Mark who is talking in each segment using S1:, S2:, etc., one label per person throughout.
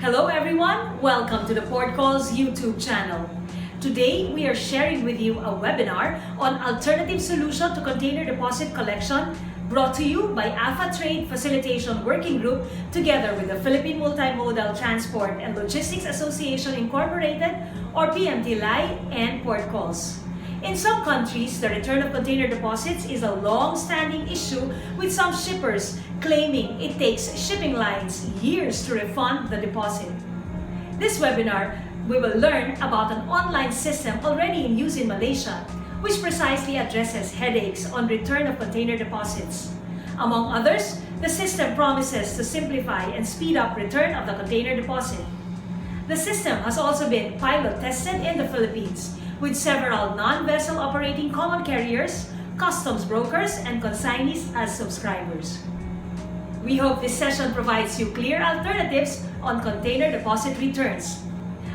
S1: Hello everyone, welcome to the Port Calls YouTube channel. Today we are sharing with you a webinar on alternative solution to container deposit collection brought to you by AFA Trade Facilitation Working Group together with the Philippine Multimodal Transport and Logistics Association Incorporated or PMTLI and Port Calls. In some countries, the return of container deposits is a long-standing issue with some shippers claiming it takes shipping lines years to refund the deposit. This webinar, we will learn about an online system already in use in Malaysia, which precisely addresses headaches on return of container deposits. Among others, the system promises to simplify and speed up return of the container deposit. The system has also been pilot tested in the Philippines, with several non-vessel operating common carriers, customs brokers, and consignees as subscribers. We hope this session provides you clear alternatives on container deposit returns.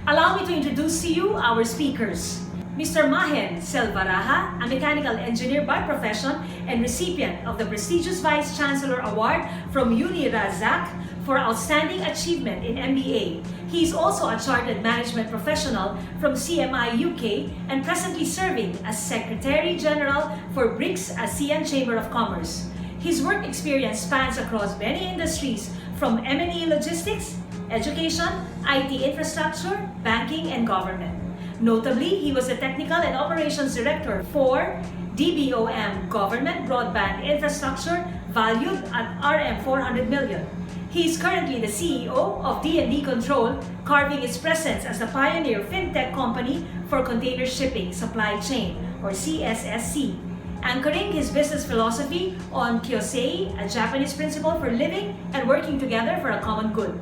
S1: Allow me to introduce to you our speakers. Mr. Mahen Selvaraja, a mechanical engineer by profession and recipient of the prestigious Vice Chancellor Award from UniRazac for outstanding achievement in MBA. He is also a chartered management professional from CMI UK and presently serving as Secretary General for BRICS ASEAN Chamber of Commerce. His work experience spans across many industries from M&E logistics, education, IT infrastructure, banking, and government. Notably, he was the Technical and Operations Director for DBOM Government Broadband Infrastructure valued at RM 400 million. He is currently the CEO of D&D Control, carving its presence as the pioneer fintech company for container shipping supply chain, or CSSC, anchoring his business philosophy on Kyosei, a Japanese principle for living and working together for a common good.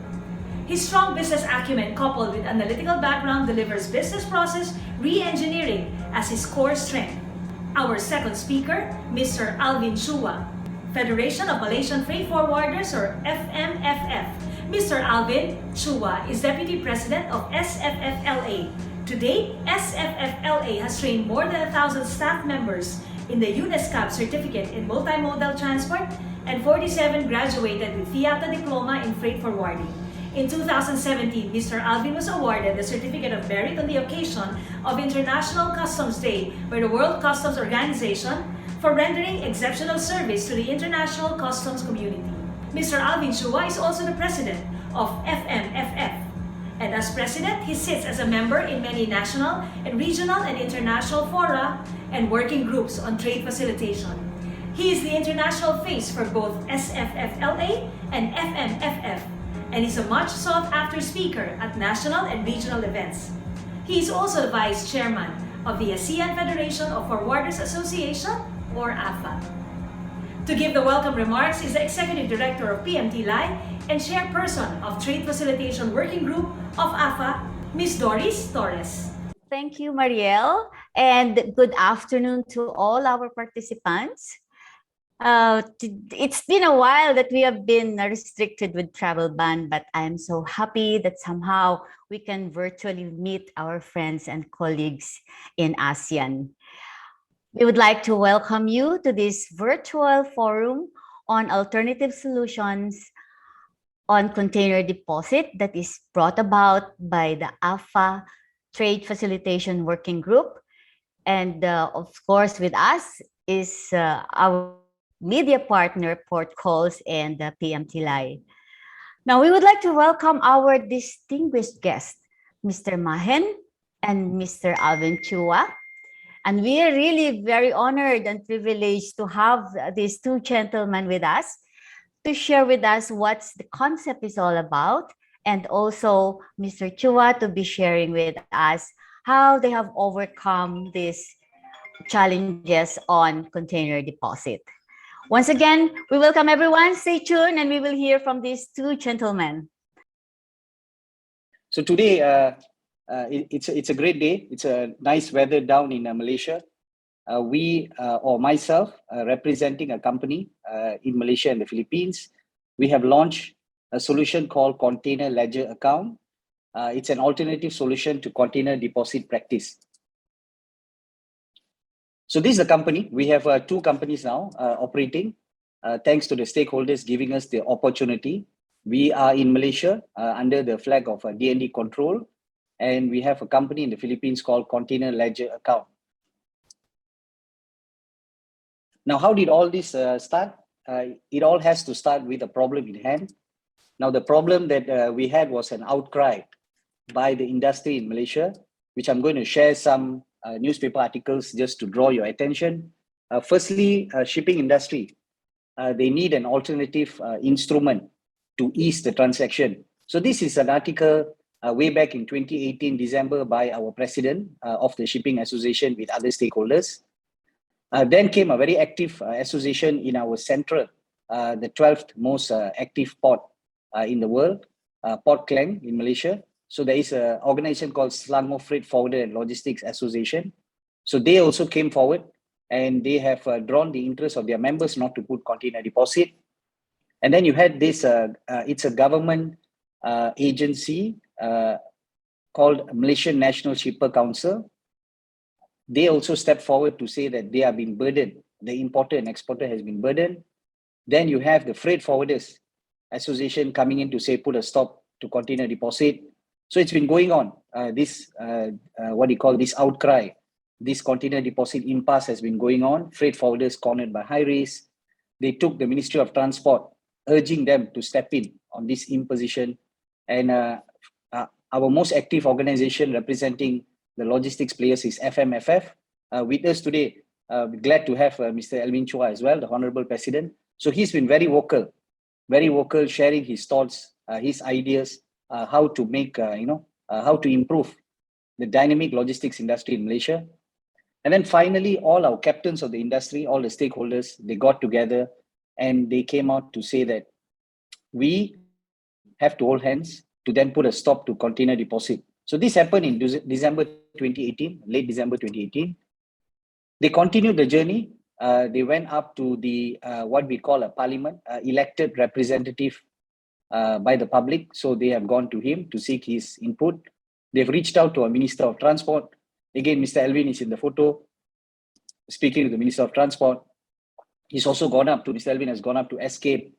S1: His strong business acumen coupled with analytical background delivers business process re-engineering as his core strength. Our second speaker, Mr. Alvin Chua, Federation of Malaysian Freight Forwarders or FMFF. Mr. Alvin Chua is Deputy President of Sffla. To date, Sffla has trained more than 1,000 staff members in the UNESCAP Certificate in Multimodal Transport and 47 graduated with FIATA Diploma in Freight Forwarding. In 2017, Mr. Alvin was awarded the Certificate of Merit on the occasion of International Customs Day by the World Customs Organization for rendering exceptional service to the international customs community. Mr. Alvin Chua is also the president of FMFF. And as president, he sits as a member in many national and regional and international fora and working groups on trade facilitation. He is the international face for both Sffla and FMFF, and is a much sought-after speaker at national and regional events. He is also the vice chairman of the ASEAN Federation of Forwarders Association, or AFA. To give the welcome remarks is the Executive Director of PMTLI and Chairperson of Trade Facilitation Working Group of AFA, Ms. Doris Torres.
S2: Thank you, Marielle, and good afternoon to all our participants. It's been a while that we have been restricted with travel ban, but I'm so happy that somehow we can virtually meet our friends and colleagues in ASEAN. We would like to welcome you to this virtual forum on alternative solutions on container deposit that is brought about by the AFA Trade Facilitation Working Group. And of course, with us is our media partner, Port Calls and the PMTLI. Now, we would like to welcome our distinguished guests, Mr. Mahen and Mr. Alvin Chua. And we are really very honored and privileged to have these two gentlemen with us to share with us what the concept is all about, and also Mr. Chua to be sharing with us how they have overcome these challenges on container deposit. Once again, we welcome everyone. Stay tuned and we will hear from these two gentlemen.
S3: So today, it's a great day. It's a nice weather down in Malaysia. Myself, representing a company in Malaysia and the Philippines, we have launched a solution called Container Ledger Account. It's an alternative solution to container deposit practice. So this is a company. We have two companies now operating, thanks to the stakeholders giving us the opportunity We are in Malaysia under the flag of DND Control, and we have a company in the Philippines called Container Ledger Account. Now, how did all this start? It all has to start with a problem in hand. Now, the problem that we had was an outcry by the industry in Malaysia, which I'm going to share some newspaper articles just to draw your attention. Firstly, shipping industry, they need an alternative instrument to ease the transaction. So this is an article way back in 2018, December, by our president of the Shipping Association with other stakeholders. Then came a very active association in our central, the 12th most active port in the world, Port Klang in Malaysia. So there is an organization called Selangor Freight Forwarder and Logistics Association. So they also came forward, and they have drawn the interest of their members not to put container deposit. And then you had this, it's a government agency called Malaysian National Shipper Council. They also stepped forward to say that they are being burdened. The importer and exporter has been burdened. Then you have the Freight Forwarders Association coming in to say, put a stop to container deposit. So it's been going on. This outcry, this container deposit impasse has been going on. Freight forwarders cornered by high risk. They took the Ministry of Transport, urging them to step in on this imposition. And our most active organization representing the logistics players is FMFF. With us today, glad to have Mr. Alvin Chua as well, the Honorable President. So he's been very vocal, sharing his thoughts, his ideas, how to make, how to improve the dynamic logistics industry in Malaysia. And then finally, all our captains of the industry, all the stakeholders, they got together and they came out to say that we have to hold hands to then put a stop to container deposit. So this happened in December 2018, late December 2018. They continued the journey. They went up to the, what we call a parliament, elected representative by the public. So they have gone to him to seek his input. They've reached out to a Minister of Transport. Again, Mr. Alvin is in the photo, speaking to the Minister of Transport. He's also gone up to, Mr. Alvin has gone up to Escape,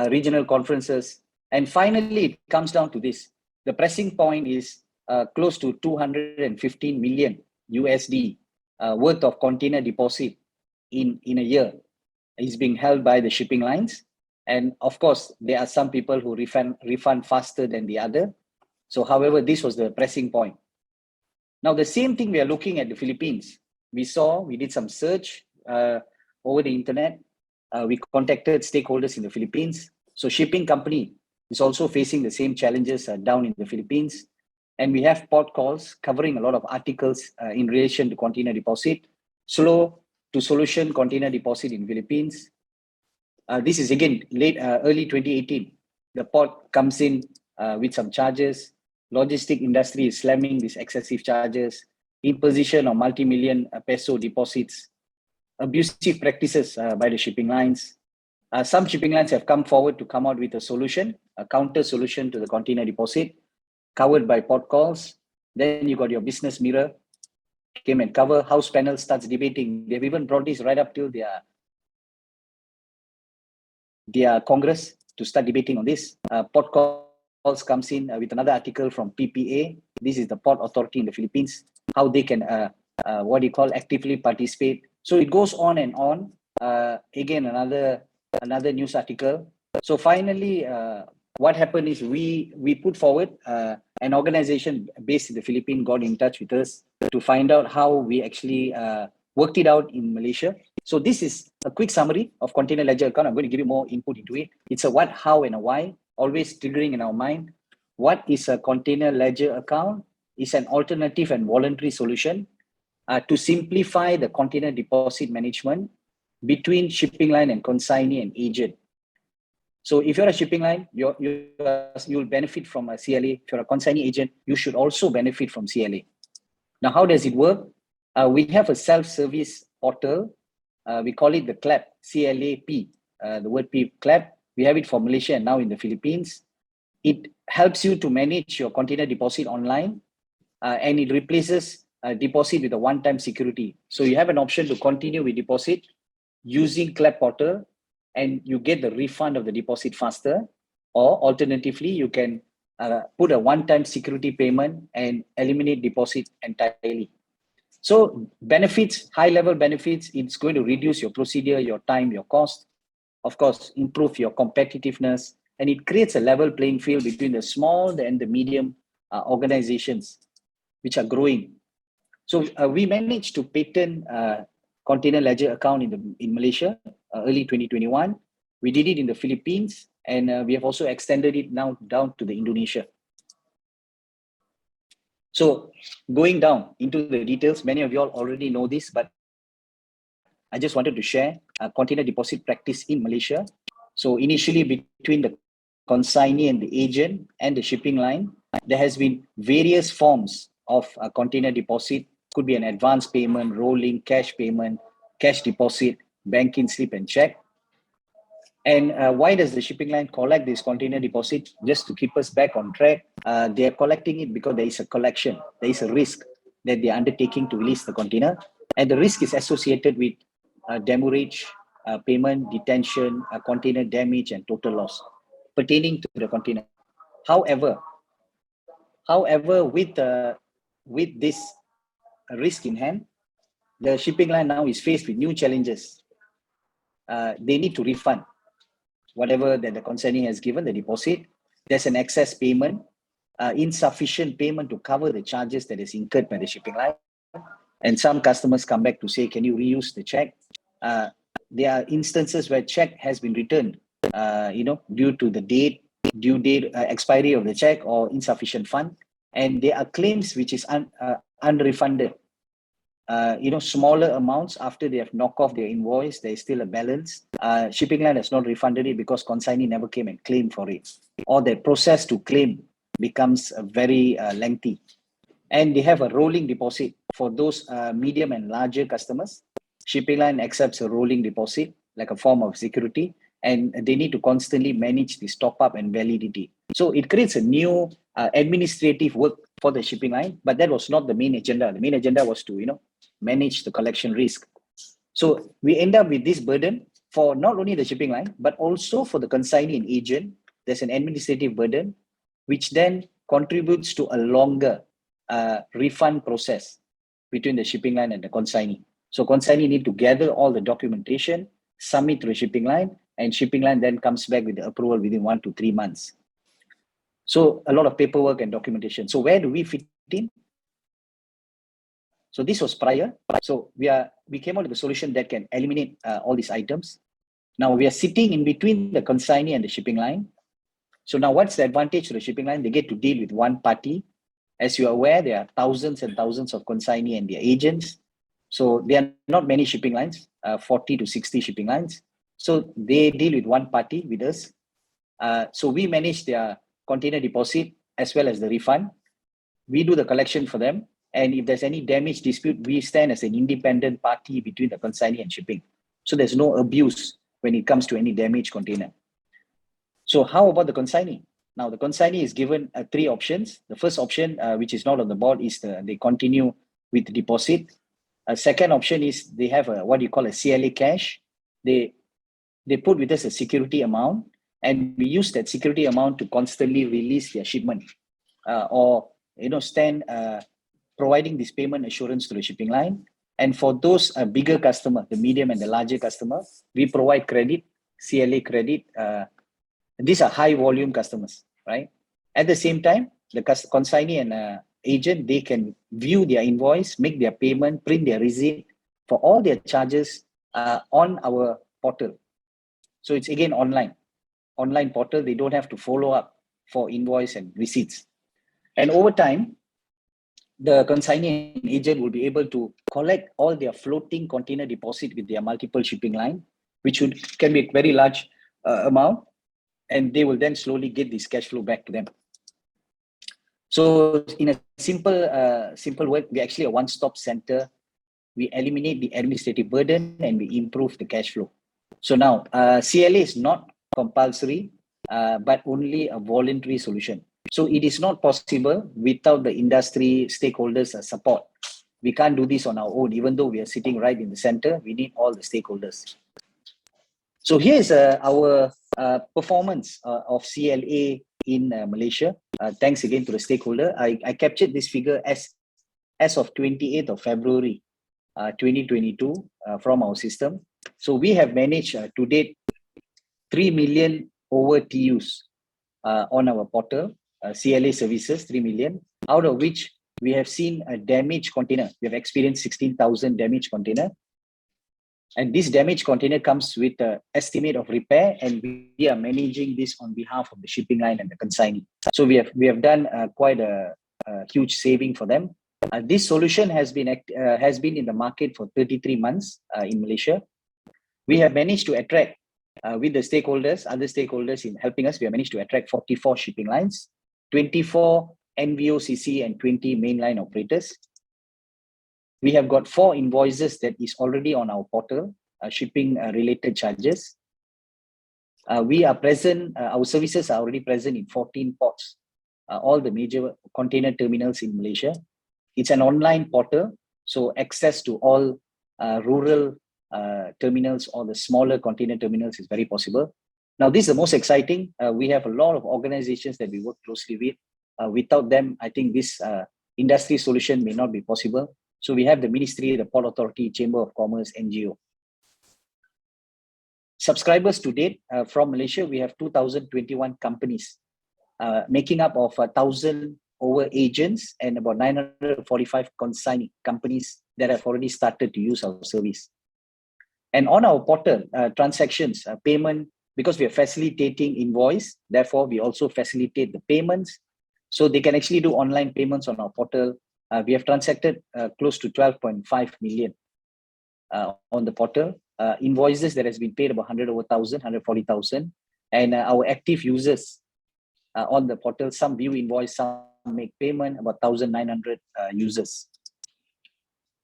S3: regional conferences. And finally, it comes down to this. The pressing point is close to 215 million USD worth of container deposit in a year is being held by the shipping lines. And of course, there are some people who refund faster than the other. So however, this was the pressing point. Now, the same thing we are looking at the Philippines. We did some search over the internet. We contacted stakeholders in the Philippines. So shipping company is also facing the same challenges down in the Philippines. And we have port calls covering a lot of articles in relation to container deposit, slow to solution container deposit in Philippines. This is again early 2018. The port comes in with some charges. Logistic industry is slamming these excessive charges, imposition of multi-million peso deposits, abusive practices by the shipping lines. Some shipping lines have come forward to come out with a solution, a counter solution to the container deposit, covered by port calls. Then you got your business mirror, came and cover. House panel starts debating. They've even brought this right up till their Congress to start debating on this. Port calls comes in with another article from PPA. This is the Port Authority in the Philippines, how they can, actively participate. So it goes on and on. Again, another news article. So finally, what happened is we put forward an organization based in the Philippines got in touch with us to find out how we actually worked it out in Malaysia. So this is a quick summary of container ledger account. I'm going to give you more input into it. It's a what, how, and a why, always triggering in our mind. What is a container ledger account? It's an alternative and voluntary solution to simplify the container deposit management between shipping line and consignee and agent. So if you're a shipping line, you'll benefit from a CLA. If you're a consignee agent, you should also benefit from CLA. Now, how does it work? We have a self-service portal. We call it the CLAP, C-L-A-P, the word P, CLAP. We have it for Malaysia and now in the Philippines. It helps you to manage your container deposit online, and it replaces a deposit with a one-time security. So you have an option to continue with deposit using CLAP portal, and you get the refund of the deposit faster. or alternatively, you can put a one-time security payment and eliminate deposit entirely. So benefits, high-level benefits, it's going to reduce your procedure, your time, your cost, of course, improve your competitiveness, and it creates a level playing field between the small and the medium organizations which are growing. So we managed to patent container ledger account in Malaysia early 2021. We did it in the Philippines, and we have also extended it now down to the Indonesia. So going down into the details, many of you all already know this, but I just wanted to share a container deposit practice in Malaysia. So initially between the consignee and the agent and the shipping line, there has been various forms of a container deposit. Could be an advance payment, rolling, cash payment, cash deposit, banking slip and check. And why does the shipping line collect this container deposit? Just to keep us back on track, they are collecting it because there is a collection, there is a risk that they are undertaking to release the container. And the risk is associated with demurrage, payment, detention, container damage, and total loss pertaining to the container. However, with this risk in hand, the shipping line now is faced with new challenges. They need to refund whatever that the consignee has given, the deposit. There's an excess payment, insufficient payment to cover the charges that is incurred by the shipping line. And some customers come back to say, can you reuse the check? There are instances where check has been returned, due to the due date, expiry of the check or insufficient fund. And there are claims which is unrefunded. Smaller amounts after they have knocked off their invoice, there is still a balance. Shipping line has not refunded it because consignee never came and claimed for it. Or the process to claim becomes very lengthy. And they have a rolling deposit for those medium and larger customers. Shipping line accepts a rolling deposit like a form of security, and they need to constantly manage this top up and validity. So it creates a new administrative work for the shipping line, but that was not the main agenda. The main agenda was to, manage the collection risk. So we end up with this burden for not only the shipping line, but also for the consignee and agent. There's an administrative burden, which then contributes to a longer refund process between the shipping line and the consignee. So consignee need to gather all the documentation, submit to the shipping line, and shipping line then comes back with the approval within 1 to 3 months. So a lot of paperwork and documentation. So where do we fit in? So this was prior. So we came out with a solution that can eliminate all these items. Now we are sitting in between the consignee and the shipping line. So now what's the advantage to the shipping line? They get to deal with one party. As you are aware, there are thousands and thousands of consignee and their agents. So there are not many shipping lines, 40 to 60 shipping lines. So they deal with one party, with us. So we manage their container deposit as well as the refund. We do the collection for them. And if there's any damage dispute, we stand as an independent party between the consignee and shipping. So there's no abuse when it comes to any damaged container. So how about the consignee? Now the consignee is given 3 options. The first option, which is not on the board, is they continue with deposit. A second option is they have what you call a CLA cash. They put with us a security amount, and we use that security amount to constantly release their shipment, or stand providing this payment assurance to the shipping line. And for those bigger customer, the medium and the larger customer, we provide credit, CLA credit. These are high volume customers, right? At the same time, the consignee and agent, they can view their invoice, make their payment, print their receipt for all their charges on our portal. So it's again online portal. They don't have to follow up for invoice and receipts. And over time, the consignee and agent will be able to collect all their floating container deposit with their multiple shipping line, which can be a very large amount, and they will then slowly get this cash flow back to them. So in a simple word, we're actually a one-stop center. We eliminate the administrative burden and we improve the cash flow. So now CLA is not compulsory, but only a voluntary solution. So it is not possible without the industry stakeholders' support. We can't do this on our own, even though we are sitting right in the center. We need all the stakeholders. So here's our performance of CLA in Malaysia. Thanks again to the stakeholder. I captured this figure as of 28th of February 2022 from our system. So we have managed to date 3 million over TUs on our portal, CLA services, 3 million, out of which we have seen a damaged container. We have experienced 16,000 damaged container. And this damaged container comes with an estimate of repair, and we are managing this on behalf of the shipping line and the consignee. So we have done quite a huge saving for them. This solution has been in the market for 33 months in Malaysia. We have managed to attract with the stakeholders, other stakeholders in helping us. We have managed to attract 44 shipping lines, 24 NVOCC, and 20 mainline operators. We have got 4 invoices that is already on our portal, shipping related charges. We are present, our services are already present in 14 ports, all the major container terminals in Malaysia. It's an online portal, so access to all rural terminals or the smaller container terminals is very possible. Now, this is the most exciting. We have a lot of organizations that we work closely with. Without them, I think this industry solution may not be possible. So we have the Ministry, the Port Authority, Chamber of Commerce, NGO. Subscribers to date from Malaysia, we have 2,021 companies, making up of 1,000 over agents and about 945 consignee companies that have already started to use our service. And on our portal, transactions, payment, because we are facilitating invoice, therefore we also facilitate the payments. So they can actually do online payments on our portal. We have transacted close to 12.5 million on the portal. Invoices that has been paid about 100,000, 140,000. And our active users on the portal, some view invoice, some make payment, about 1,900 users.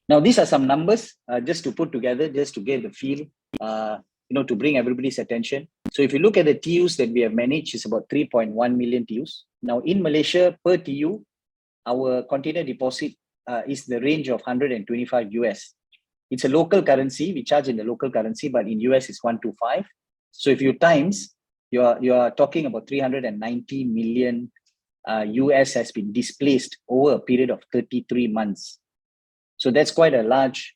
S3: Now, these are some numbers just to put together, just to get the feel, to bring everybody's attention. So if you look at the TUs that we have managed, it's about 3.1 million TUs. Now, in Malaysia, per TU, our container deposit is the range of 125 US. It's a local currency. We charge in the local currency, but in US it's 125. So if you times, you are talking about 390 million US has been displaced over a period of 33 months. So that's quite a large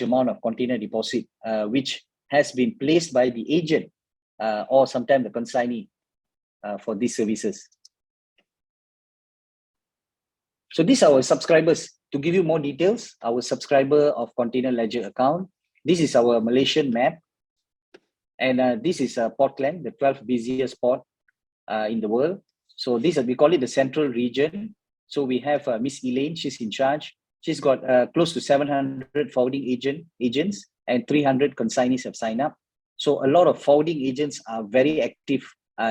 S3: amount of container deposit, which has been placed by the agent or sometimes the consignee for these services. So these are our subscribers. To give you more details, our subscriber of Container Ledger account, this is our Malaysian map. And this is Port Klang, the 12th busiest port in the world. So we call it the central region. So we have Miss Elaine, she's in charge. She's got close to 700 forwarding agents and 300 consignees have signed up. So a lot of forwarding agents are very active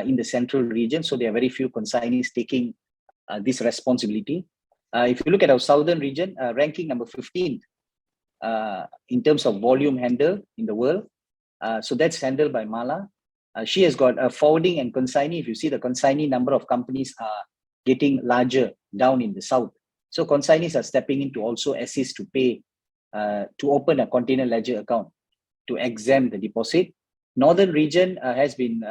S3: in the central region. So there are very few consignees taking this responsibility. If you look at our southern region, ranking number 15 in terms of volume handled in the world. So that's handled by Mala. She has got a forwarding and consignee. If you see the consignee number of companies are getting larger down in the south. So consignees are stepping in to also assist to pay, to open a container ledger account, to exempt the deposit. Northern region has been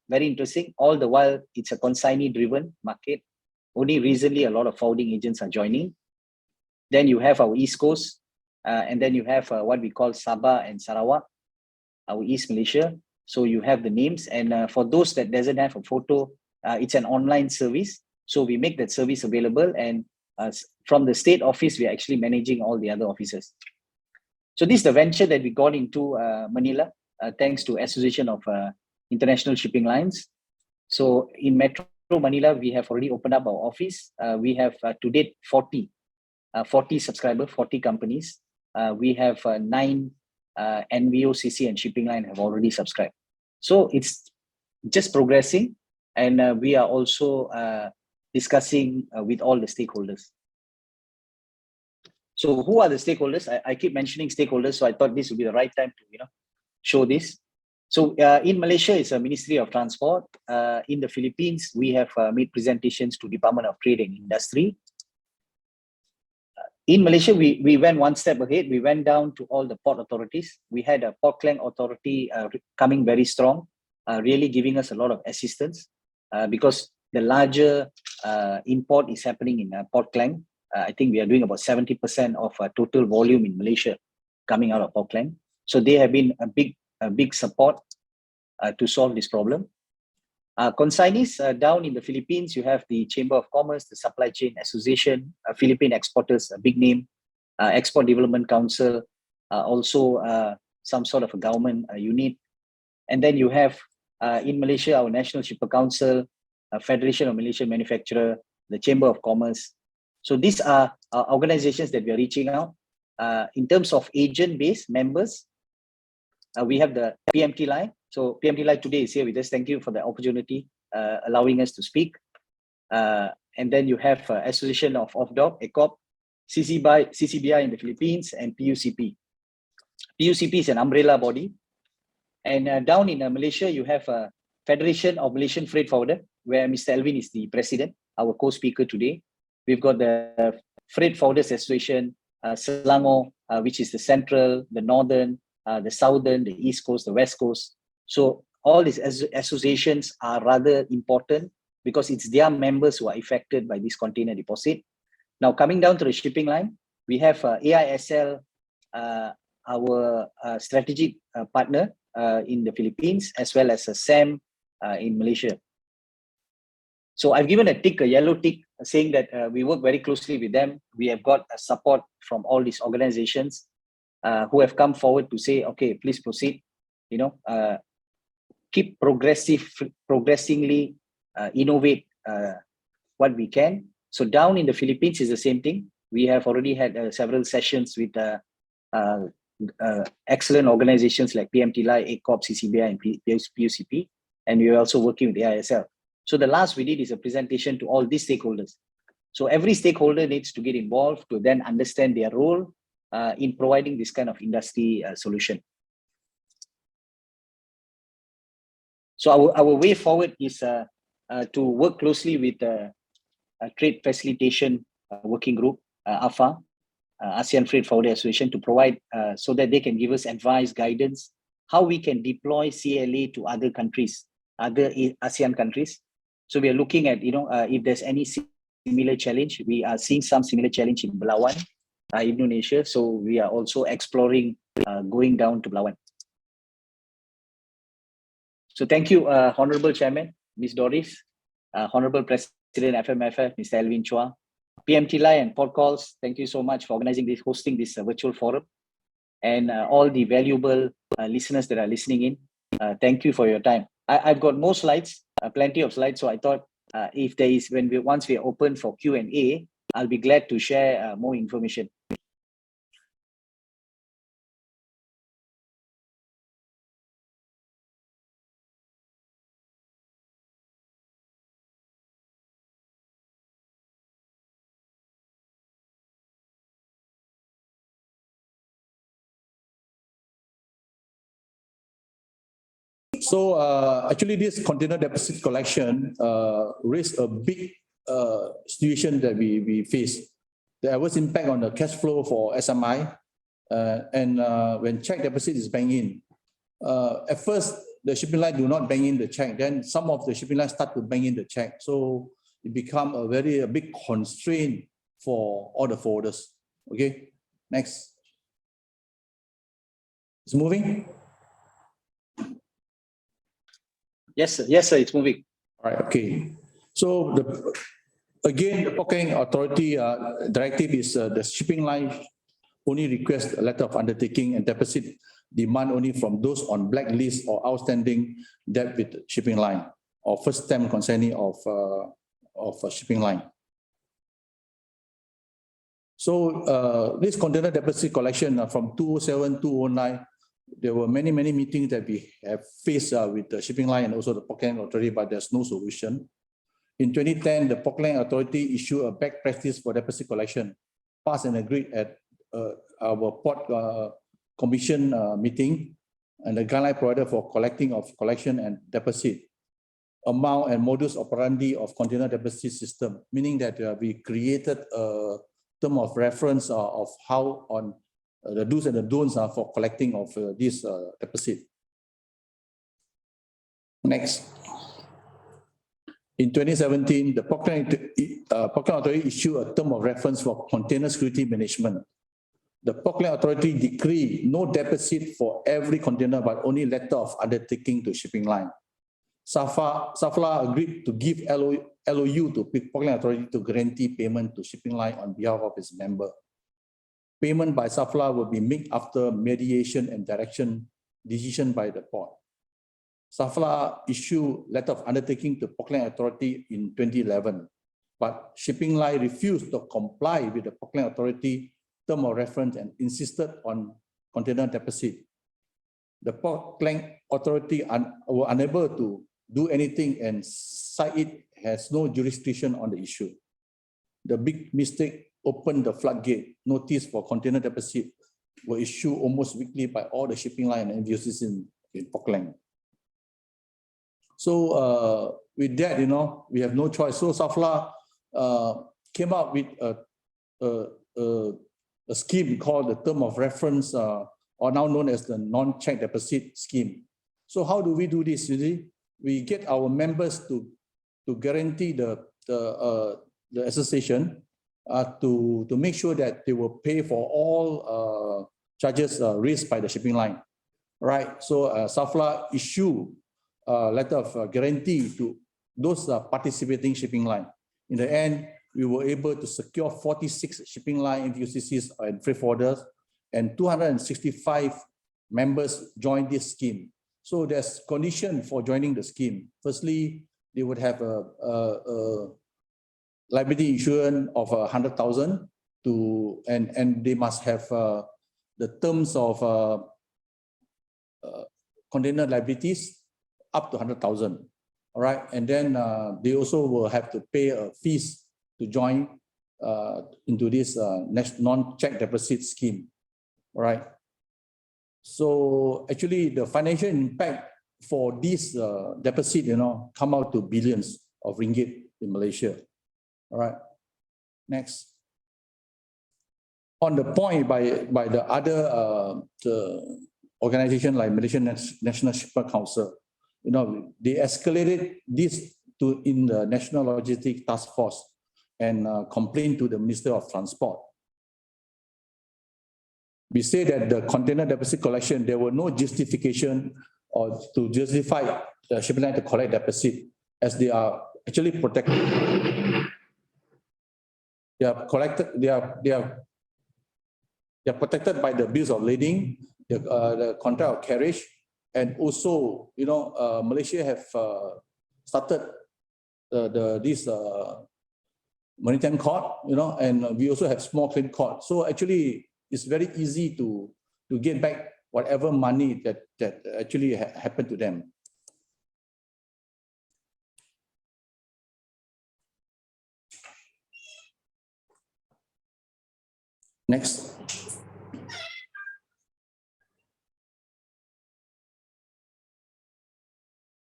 S3: very interesting. All the while, it's a consignee-driven market. Only recently, a lot of forwarding agents are joining. Then you have our East Coast, and then you have what we call Sabah and Sarawak, our East Malaysia. So you have the names. And for those that doesn't have a photo, it's an online service. So we make that service available. And from the state office, we're actually managing all the other offices. So this is the venture that we got into Manila, thanks to Association of International Shipping Lines. So in Metro Manila, we have already opened up our office. We have to date 40 subscribers, 40 companies. We have 9 NVOCC and shipping line have already subscribed. So it's just progressing, and we are also discussing with all the stakeholders. So who are the stakeholders? I keep mentioning stakeholders, so I thought this would be the right time to show this. So in Malaysia, it's a Ministry of Transport. In the Philippines, we have made presentations to Department of Trade and Industry. In Malaysia, we went one step ahead. We went down to all the port authorities. We had a Port Klang authority coming very strong. really giving us a lot of assistance because the larger import is happening in Port Klang. I think we are doing about 70% of total volume in Malaysia coming out of Port Klang. So they have been a big support to solve this problem. Consignees down in the Philippines, you have the Chamber of Commerce, the Supply Chain Association, Philippine Exporters, a big name, Export Development Council, also some sort of a government unit. And then you have in Malaysia, our National Shipper Council, Federation of Malaysian Manufacturer, the Chamber of Commerce. So these are organizations that we are reaching out. In terms of agent-based members, we have the PMT line. So PMT line today is here with us. Thank you for the opportunity, allowing us to speak. And then you have Association of OFDOC, ECOP, CCBI in the Philippines, and PUCP. PUCP is an umbrella body. And down in Malaysia, you have Federation of Malaysian Freight Forwarder, where Mr. Elvin is the president, our co-speaker today. We've got the Freight Forwarders Association, Selangor, which is the central, the northern, the southern, the east coast, the west coast. So all these associations are rather important because it's their members who are affected by this container deposit. Now coming down to the shipping line, we have AISL, our strategic partner in the Philippines, as well as SAM in Malaysia. So I've given a yellow tick, saying that we work very closely with them. We have got support from all these organizations who have come forward to say, okay, please proceed. Keep progressingly innovate what we can. So down in the Philippines is the same thing. We have already had several sessions with excellent organizations like PMTLI, ACOP, CCBI, and PUCP, and we are also working with the ISL. So the last we did is a presentation to all these stakeholders. So every stakeholder needs to get involved to then understand their role in providing this kind of industry solution. So our way forward is to work closely with a Trade Facilitation Working Group, AFA, ASEAN Freight Forwarder Association, to provide so that they can give us advice, guidance, how we can deploy CLA to other countries, other ASEAN countries. So we are looking at, if there's any similar challenge. We are seeing some similar challenge in Belawan, Indonesia. So we are also exploring going down to Belawan. So thank you, Honorable Chairman, Ms. Doris, Honorable President FMFF, Mr. Elvin Chua, PMTLI and Port Calls. Thank you so much for hosting this virtual forum, and all the valuable listeners that are listening in. Thank you for your time. I've got more slides, plenty of slides. So I thought if there is, once we are open for Q&A, I'll be glad to share more information.
S4: So actually this container deposit collection raised a big situation that we face. The adverse impact on the cash flow for SMI, and when check deposit is banked in. At first, the shipping line do not bank in the check. Then some of the shipping lines start to bank in the check. So it become a big constraint for all the forwarders. Okay, next. It's moving.
S3: Yes, sir. Yes, sir. It's moving.
S4: All right. Okay. So again, the Port Klang Authority directive is the shipping line only request a letter of undertaking and deposit demand only from those on blacklist or outstanding debt with shipping line or first time consignee of a shipping line. So this container deposit collection from 2007, 2009, there were many meetings that we have faced with the shipping line and also the Port Klang Authority, but there's no solution. In 2010, the Port Klang Authority issued a best practice for deposit collection, passed and agreed at our Port Commission meeting, and the guideline provided for collection and deposit amount and modus operandi of container deposit system, meaning that we created a term of reference of how on the do's and the don'ts for collecting of this deposit. Next. In 2017, the Portland Authority issued a term of reference for container security management. The Portland Authority decreed no deposit for every container, but only letter of undertaking to shipping line. Sffla agreed to give LOU to Portland Authority to guarantee payment to shipping line on behalf of its member. Payment by Sffla will be made after mediation and decision by the port. Sffla issued letter of undertaking to Portland Authority in 2011, but shipping line refused to comply with the Portland Authority term of reference and insisted on container deposit. The Portland Authority were unable to do anything and cite it has no jurisdiction on the issue. The big mistake opened the floodgate. Notice for container deposit were issued almost weekly by all the shipping line and VOCs in Portland. So with that, we have no choice. So Sffla came up with a scheme called the term of reference, or now known as the non-check deposit scheme. So how do we do this? We get our members to guarantee the association to make sure that they will pay for all charges raised by the shipping line, right? So Sffla issue a letter of guarantee to those participating shipping line. In the end, we were able to secure 46 shipping line VOCs and freight forwarders, and 265 members joined this scheme. So there's condition for joining the scheme. Firstly, they would have a liability insurance of 100,000 and they must have the terms of container liabilities up to 100,000. All right, and then they also will have to pay a fees to join into this non-check deposit scheme. All right. So actually, the financial impact for this deposit, come out to billions of ringgit in Malaysia. All right. Next. On the point by the other organization like Malaysian National Shipper Council, they escalated this in the National Logistics Task Force and complained to the Minister of Transport. We say that the container deposit collection, there were no justification or to justify the shipping line to collect deposit, as they are actually protected. They are protected by the bills of lading, the contract of carriage, and also, Malaysia have started this maritime court, and we also have small claim court. So actually, it's very easy to get back whatever money that actually happened to them. Next.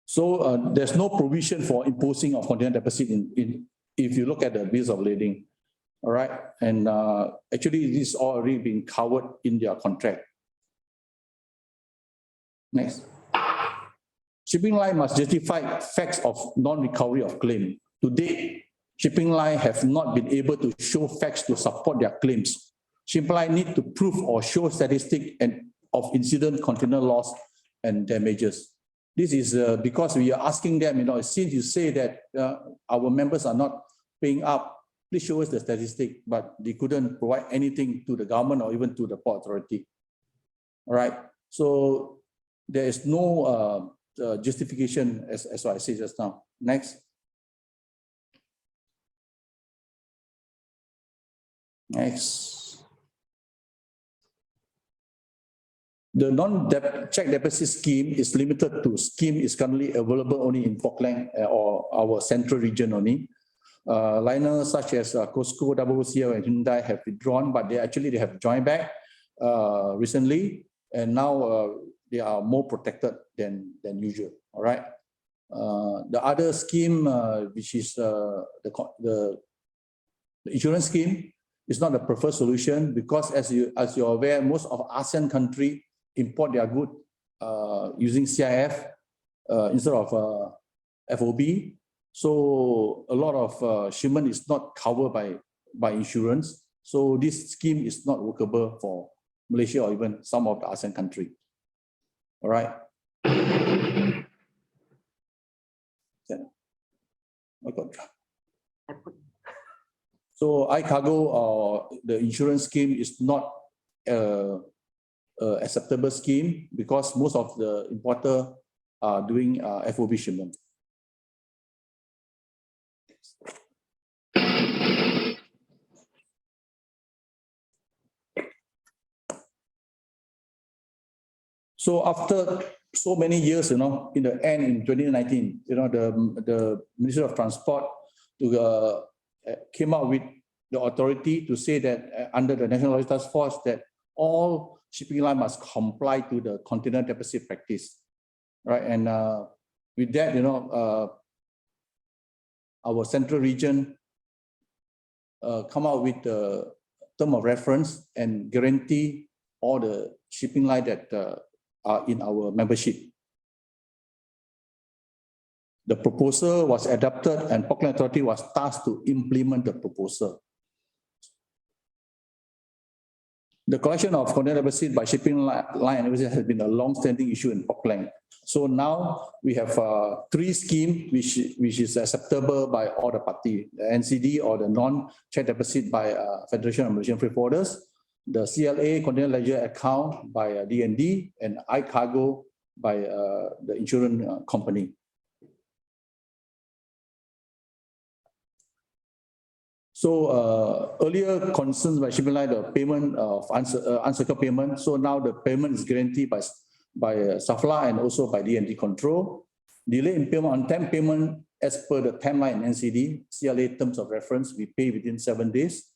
S4: So there's no provision for imposing of container deposit if you look at the bills of lading. All right, and actually this is already been covered in their contract. Next. Shipping line must justify facts of non-recovery of claim. To date, shipping line have not been able to show facts to support their claims. Shipping line need to prove or show statistic of incident container loss and damages. This is because we are asking them, since you say that our members are not paying up, please show us the statistic, but they couldn't provide anything to the government or even to the port authority. All right, so there is no justification as I said just now. Next. Next. The non-check deposit scheme is limited to scheme is currently available only in Portland or our central region only. Liners such as Costco, WCL, and Hyundai have withdrawn, but they have joined back recently, and now they are more protected than usual. All right. The other scheme, which is the insurance scheme, is not the preferred solution because, as you're aware, most of ASEAN countries import their goods using CIF, instead of FOB. So a lot of shipment is not covered by insurance. So this scheme is not workable for Malaysia or even some of the ASEAN countries. All right. So iCargo or the insurance scheme is not a acceptable scheme because most of the importer are doing FOB shipment. So after so many years, in the end in 2019, the Ministry of Transport came out with the authority to say that under the National Logistics Task Force that all shipping line must comply to the container deposit practice, right? And with that, our central region come out with the term of reference and guarantee all the shipping line that are in our membership. The proposal was adopted and Auckland Authority was tasked to implement the proposal. The collection of container deposit by shipping line has been a long-standing issue in Auckland. So now we have 3 schemes which is acceptable by all the parties: the NCD or the non-check deposit by Federation of Malaysian Freight Forwarders, the CLA container ledger account by DND, and iCargo by the insurance company. So earlier concerns by shipping line, the payment of unsecured payment. So now the payment is guaranteed by Sffla and also by DND control. Delay in payment, on time payment as per the timeline NCD, CLA terms of reference, we pay within 7 days.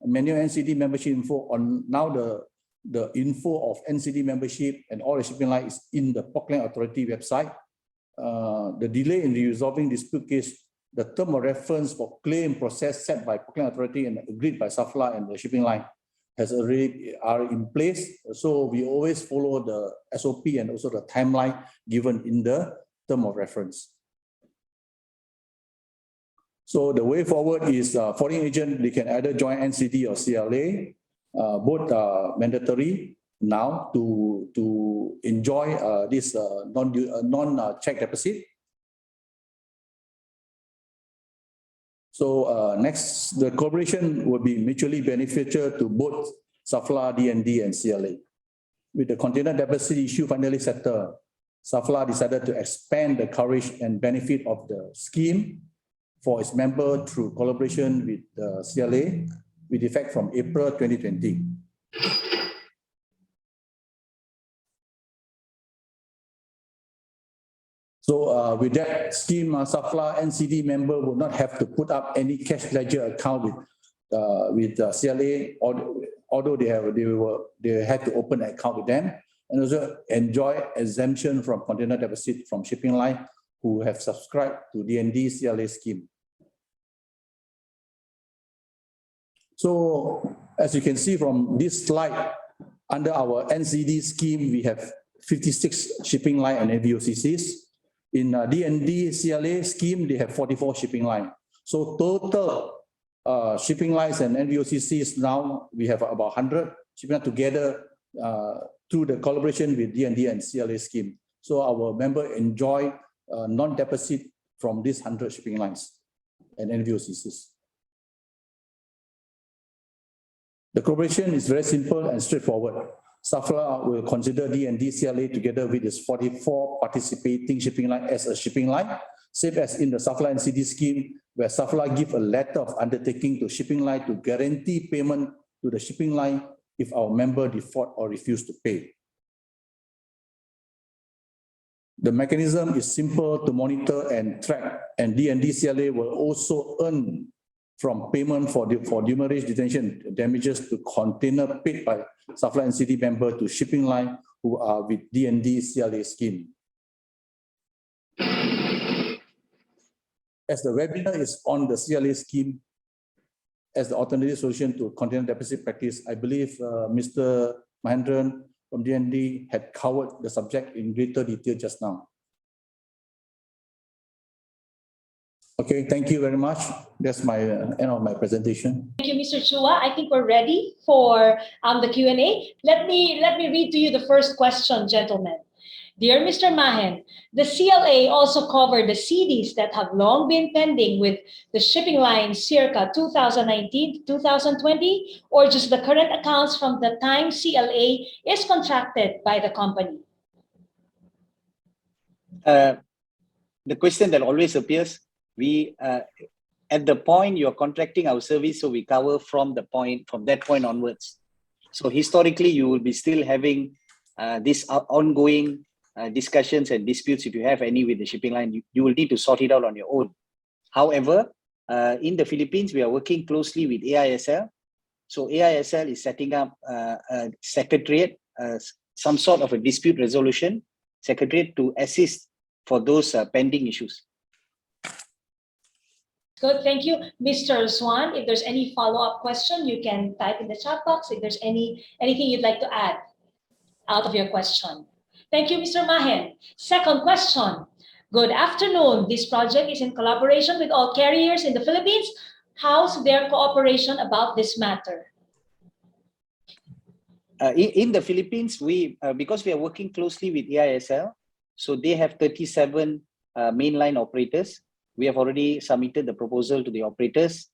S4: Manual NCD membership info on now the info of NCD membership and all the shipping line is in the Auckland Authority website. The delay in resolving dispute case, the term of reference for claim process set by Auckland Authority and agreed by Sffla and the shipping line has already are in place. So we always follow the SOP and also the timeline given in the term of reference. So the way forward is foreign agent, they can either join NCD or CLA. Both are mandatory now to enjoy this non-check deposit. So next, the collaboration will be mutually beneficial to both Sffla, DND, and CLA. With the container deposit issue finally settled, Sffla decided to expand the coverage and benefit of the scheme for its member through collaboration with CLA with effect from April 2020. So with that scheme, Sffla NCD member will not have to put up any cash ledger account with CLA, although they had to open an account with them, and also enjoy exemption from container deposit from shipping line who have subscribed to DND CLA scheme. So as you can see from this slide, under our NCD scheme, we have 56 shipping line and NVOCCs. In DND CLA scheme, they have 44 shipping line. So total shipping lines and NVOCCs now, we have about 100 shipping line together through the collaboration with DND and CLA scheme. So our member enjoy non-deposit from these 100 shipping lines and NVOCCs. The collaboration is very simple and straightforward. Sffla will consider DND CLA together with its 44 participating shipping line as a shipping line, same as in the Sffla NCD scheme, where Sffla give a letter of undertaking to shipping line to guarantee payment to the shipping line if our member default or refuse to pay. The mechanism is simple to monitor and track, and DND CLA will also earn from payment for demurrage detention damages to container paid by Sffla NCD member to shipping line who are with DND CLA scheme. As the webinar is on the CLA scheme as the alternative solution to container deposit practice, I believe Mr. Mahendran from DND had covered the subject in greater detail just now. Okay, thank you very much. That's my end of my presentation.
S1: Thank you, Mr. Chua. I think we're ready for the Q&A. Let me read to you the first question, gentlemen. Dear Mr. Mahen, the CLA also covered the CDs that have long been pending with the shipping line circa 2019 to 2020, or just the current accounts from the time CLA is contracted by the company?
S3: The question that always appears, we at the point you're contracting our service, so we cover from that point onwards. So historically, you will be still having this ongoing discussions and disputes. If you have any with the shipping line, you will need to sort it out on your own. However, in the Philippines, we are working closely with AISL. So AISL is setting up a secretariat, some sort of a dispute resolution secretariat to assist for those pending issues.
S1: Good, thank you. Mr. Swan, if there's any follow-up question, you can type in the chat box if there's anything you'd like to add out of your question. Thank you, Mr. Mahen. Second question. Good afternoon. This project is in collaboration with all carriers in the Philippines. How's their cooperation about this matter?
S3: In the Philippines, because we are working closely with AISL, so they have 37 mainline operators. We have already submitted the proposal to the operators.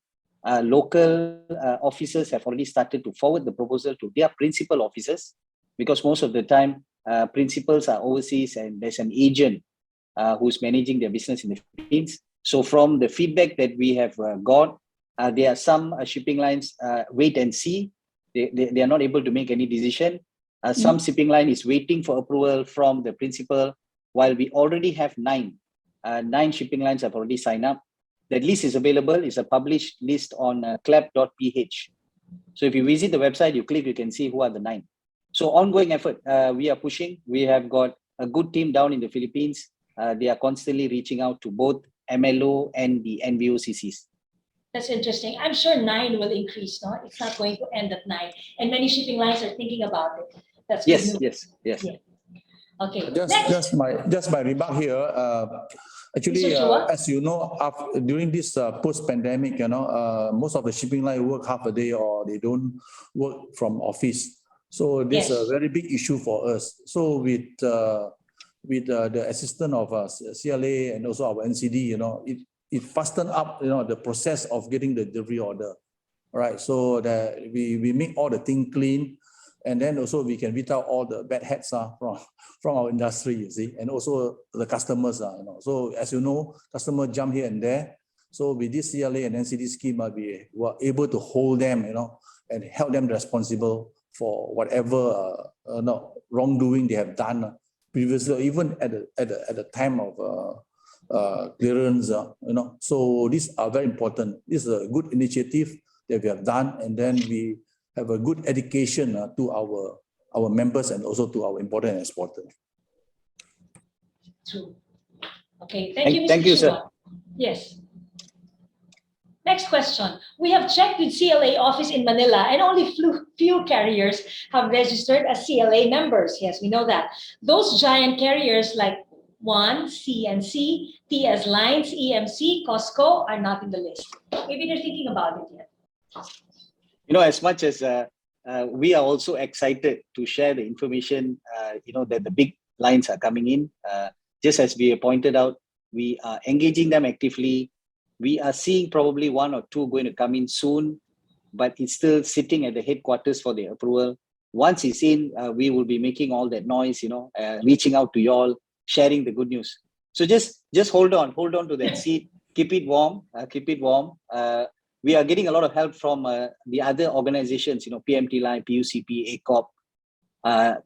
S3: Local officers have already started to forward the proposal to their principal officers, because most of the time principals are overseas and there's an agent who's managing their business in the Philippines. So from the feedback that we have got, there are some shipping lines wait and see. They are not able to make any decision. Some shipping line is waiting for approval from the principal, while we already have 9 shipping lines have already signed up. That list is available. It's a published list on clap.ph. So if you visit the website, you click, you can see who are the 9. So ongoing effort, we are pushing. We have got a good team down in the Philippines. They are constantly reaching out to both MLO and the NVOCCs.
S1: That's interesting. I'm sure 9 will increase, no? It's not going to end at 9. And many shipping lines are thinking about it. That's
S3: yes,
S1: good news.
S3: yes.
S1: Yeah. Okay.
S4: Just my remark here. Actually, as you know, during this post-pandemic, most of the shipping line work half a day or they don't work from office. So this is a very big issue for us. So with the assistance of CLA and also our NCD, it fastened up, the process of getting the delivery order. All right. So that we make all the things clean. And then also we can weed out all the bad hats from our industry, you see, and also the customers. So as you know, customers jump here and there. So with this CLA and NCD scheme, we were able to hold them, and help them responsible for whatever wrongdoing they have done previously, even at the time of clearance. So these are very important. This is a good initiative that we have done, and then we have a good education to our members and also to our importer and exporter.
S1: True. Okay, thank you, Mr.
S3: Thank you, sir.
S1: Yes. Next question. We have checked with CLA office in Manila and only few carriers have registered as CLA members. Yes, we know that. Those giant carriers like One, CNC, TS Lines, EMC, Costco are not in the list. Maybe they're thinking about it yet.
S3: As much as we are also excited to share the information, that the big lines are coming in. Just as we pointed out, we are engaging them actively. We are seeing probably 1 or 2 going to come in soon, but it's still sitting at the headquarters for the approval. Once it's in, we will be making all that noise, reaching out to y'all, sharing the good news. So just hold on to that seat. Keep it warm. We are getting a lot of help from the other organizations, PMT Line, PUCP, ACOP,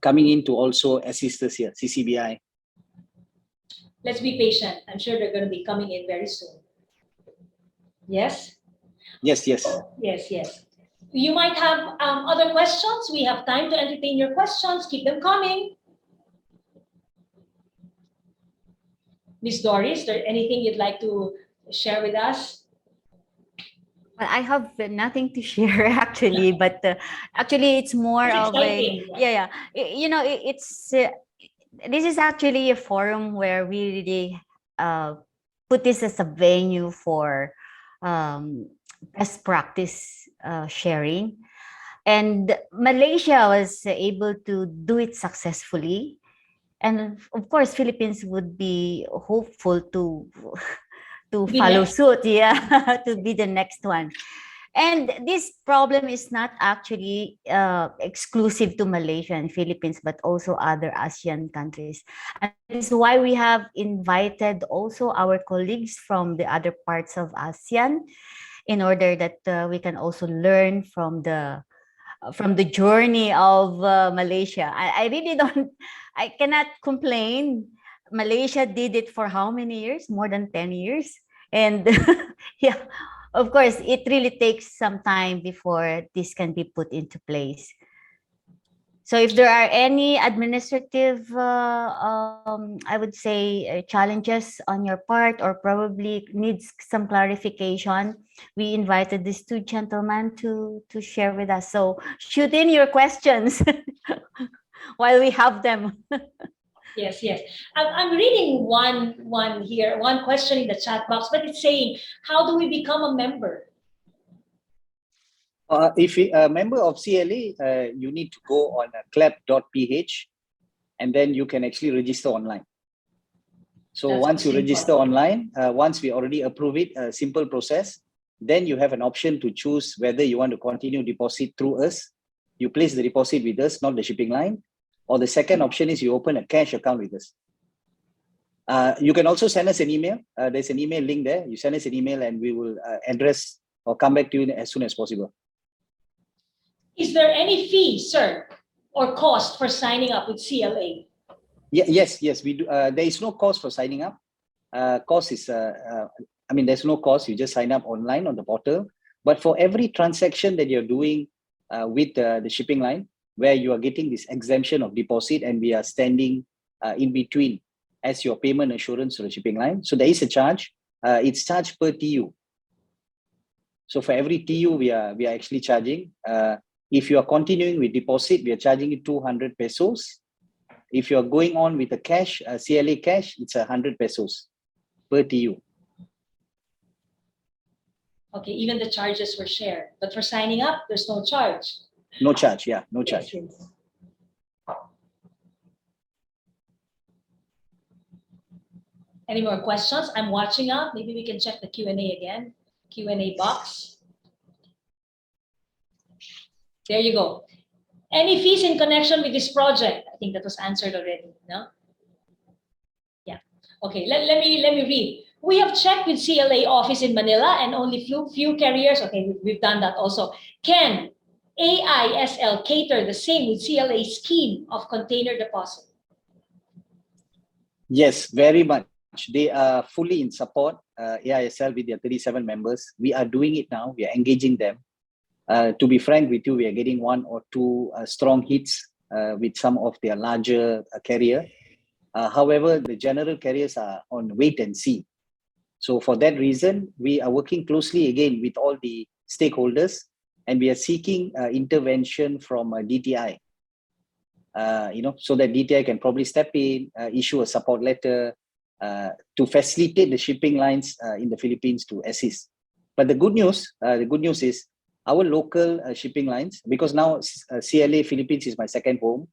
S3: coming in to also assist us here, CCBI.
S1: Let's be patient. I'm sure they're going to be coming in very soon. Yes?
S3: Yes.
S1: Yes. You might have other questions. We have time to entertain your questions. Keep them coming. Miss Doris, is there anything you'd like to share with us?
S2: Well, I have nothing to share actually, but actually it's more of a it's this is actually a forum where we really put this as a venue for best practice sharing. And Malaysia was able to do it successfully. And of course, Philippines would be hopeful to
S1: Be
S2: follow
S1: next.
S2: suit, yeah, to be the next one. And this problem is not actually exclusive to Malaysia and Philippines, but also other ASEAN countries. And this is why we have invited also our colleagues from the other parts of ASEAN in order that we can also learn from the journey of Malaysia. I really don't, I cannot complain. Malaysia did it for how many years? More than 10 years. And yeah, of course, it really takes some time before this can be put into place. So if there are any administrative, I would say, challenges on your part or probably needs some clarification, we invited these two gentlemen to share with us. So shoot in your questions while we have them.
S1: Yes, yes. I'm reading one here, one question in the chat box, but it's saying, how do we become a member?
S3: If you're a member of CLA, you need to go on clap.ph and then you can actually register online. So
S1: That's
S3: once you
S1: simple.
S3: register online, once we already approve it, a simple process, then you have an option to choose whether you want to continue deposit through us. You place the deposit with us, not the shipping line. Or the second option is you open a cash account with us. You can also send us an email. There's an email link there. You send us an email and we will address or come back to you as soon as possible.
S1: Is there any fee, sir, or cost for signing up with CLA?
S3: Yes, we do. There is no cost for signing up. Cost is, there's no cost. You just sign up online on the portal. But for every transaction that you're doing with the shipping line, where you are getting this exemption of deposit and we are standing in between as your payment assurance to the shipping line. So there is a charge. It's charged per TU. So for every TU, we are actually charging. If you are continuing with deposit, we are charging you 200 pesos. If you are going on with a cash, CLA cash, it's 100 pesos per TU.
S1: Okay, even the charges were shared. But for signing up, there's no charge.
S3: No charge, yeah, no charge.
S1: Yes. Any more questions? I'm watching out. Maybe we can check the Q&A again. Q&A box. There you go. Any fees in connection with this project? I think that was answered already, no? Yeah. Okay, let me read. We have checked with CLA office in Manila and only few carriers. Okay, we've done that also. Can AISL cater the same with CLA scheme of container deposit?
S3: Yes, very much. They are fully in support, AISL with their 37 members. We are doing it now. We are engaging them. To be frank with you, we are getting one or two strong hits with some of their larger carrier. However, the general carriers are on wait and see. So for that reason, we are working closely again with all the stakeholders and we are seeking intervention from DTI. So that DTI can probably step in, issue a support letter to facilitate the shipping lines in the Philippines to assist. But the good news is our local shipping lines, because now CLA Philippines is my second home.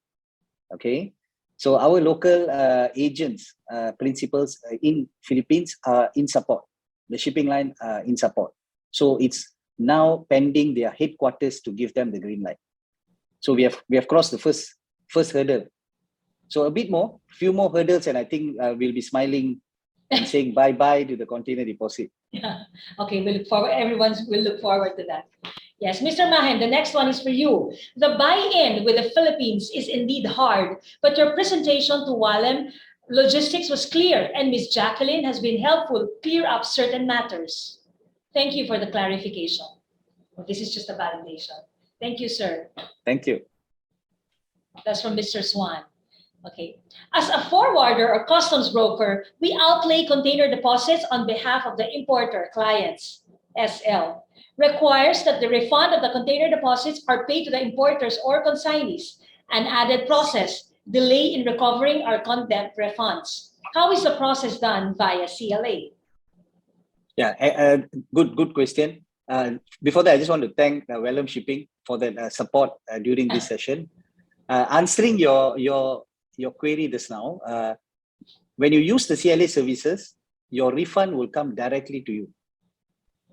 S3: Okay, so our local agents, principals in Philippines are in support. The shipping line in support. So it's now pending their headquarters to give them the green light. So we have crossed the first hurdle. So a bit more, few more hurdles, and I think we'll be smiling and saying bye-bye to the container deposit.
S1: Yeah. Okay, we look forward. Everyone will look forward to that. Yes, Mr. Mahen, the next one is for you. The buy-in with the Philippines is indeed hard, but your presentation to Walem Logistics was clear, and Ms. Jacqueline has been helpful clear up certain matters. Thank you for the clarification. Well, this is just a validation. Thank you, sir.
S3: Thank you.
S1: That's from Mr. Swan. Okay. As a forwarder or customs broker, we outlay container deposits on behalf of the importer clients, SL. Requires that the refund of the container deposits are paid to the importers or consignees. An added process, delay in recovering our content refunds. How is the process done via CLA?
S3: Yeah, good question. Before that, I just want to thank Vellum Shipping for that support during this session. Answering your query just now, when you use the CLA services, your refund will come directly to you.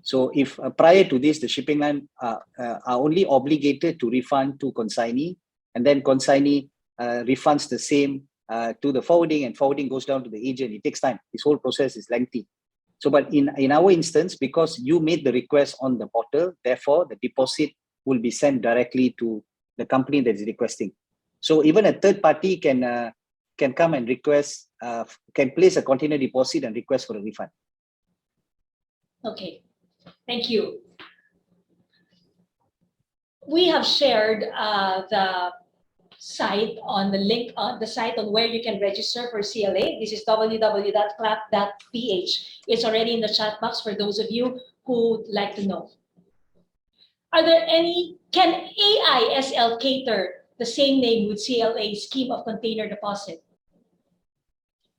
S3: So if prior to this, the shipping line are only obligated to refund to consignee, and then consignee refunds the same to the forwarding, and forwarding goes down to the agent. It takes time. This whole process is lengthy. So, but in our instance, because you made the request on the portal, therefore the deposit will be sent directly to the company that is requesting. So even a third party can come and request, can place a container deposit and request for a refund.
S1: Okay, thank you. We have shared the site on the link on the site on where you can register for CLA. This is www.clap.ph. It's already in the chat box for those of you who would like to know. Can AISL cater the same name with CLA scheme of container deposit?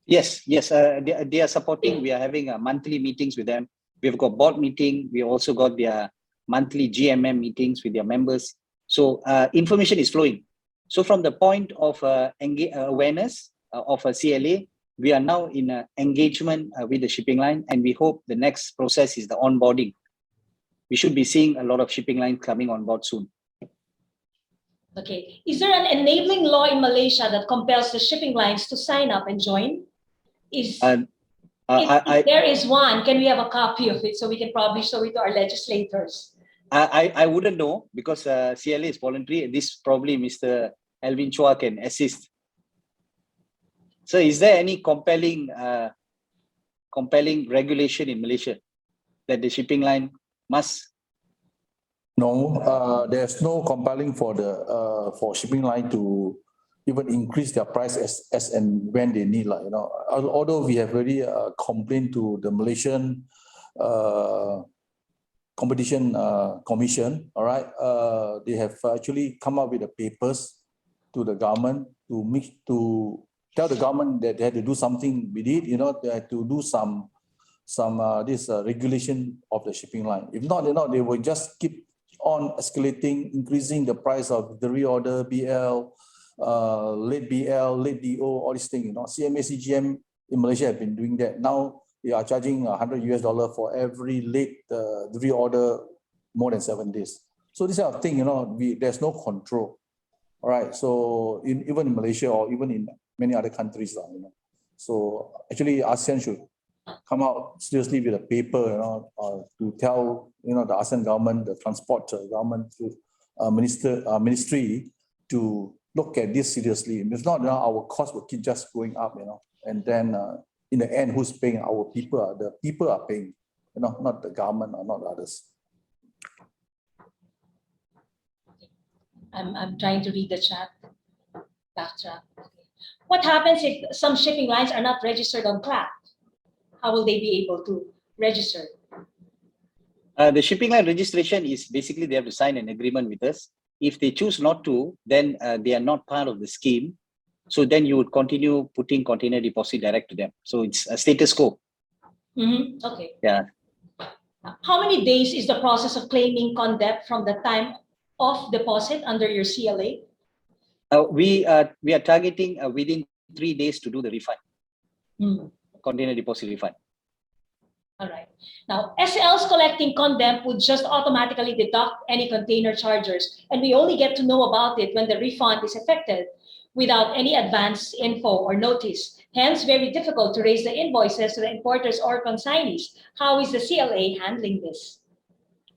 S3: Yes, they are supporting. We are having monthly meetings with them. We've got board meeting. We also got their monthly GMM meetings with their members. So information is flowing. So from the point of awareness of a CLA, we are now in engagement with the shipping line, and we hope the next process is the onboarding. We should be seeing a lot of shipping lines coming on board soon.
S1: Okay. Is there an enabling law in Malaysia that compels the shipping lines to sign up and join? If there is one, can we have a copy of it so we can probably show it to our legislators?
S3: I wouldn't know, because CLA is voluntary. This probably Mr. Alvin Chua can assist. So is there any compelling regulation in Malaysia that the shipping line must?
S4: No, there's no compelling for the for shipping line to even increase their price as and when they need, like, you know. Although we have already complained to the Malaysian Competition Commission, all right, they have actually come up with the papers to the government to tell the government that they had to do something with it, you know, they had to do some regulation of the shipping line. If not, you know, they will just keep on escalating, increasing the price of the reorder, BL, late DO, all these things. You know, CMA, CGM in Malaysia have been doing that. Now they are charging $100 for every late reorder more than 7 days. So this kind of thing, you know, there's no control. All right. So even in Malaysia or even in many other countries, you know. So actually, ASEAN should come out seriously with a paper, you know, to tell, you know, the ASEAN government, the transport government, ministry to look at this seriously. If not, you know, our costs will keep just going up, you know, and then in the end, who's paying? Our people. The people are paying, you know, not the government or not others.
S1: I'm trying to read the chat. Backtrack. Okay. What happens if some shipping lines are not registered on CLAP? How will they be able to register?
S3: The shipping line registration is basically they have to sign an agreement with us. If they choose not to, then they are not part of the scheme. So then you would continue putting container deposit direct to them. So it's a status quo.
S1: Mm-hmm. Okay.
S3: Yeah.
S1: How many days is the process of claiming CONDEP from the time of deposit under your CLA?
S3: We are targeting within 3 days to do the refund. Container deposit refund.
S1: All right. Now, SLs collecting CONDEP would just automatically deduct any container charges, and we only get to know about it when the refund is effected without any advance info or notice. Hence, very difficult to raise the invoices to the importers or consignees. How is the CLA handling this?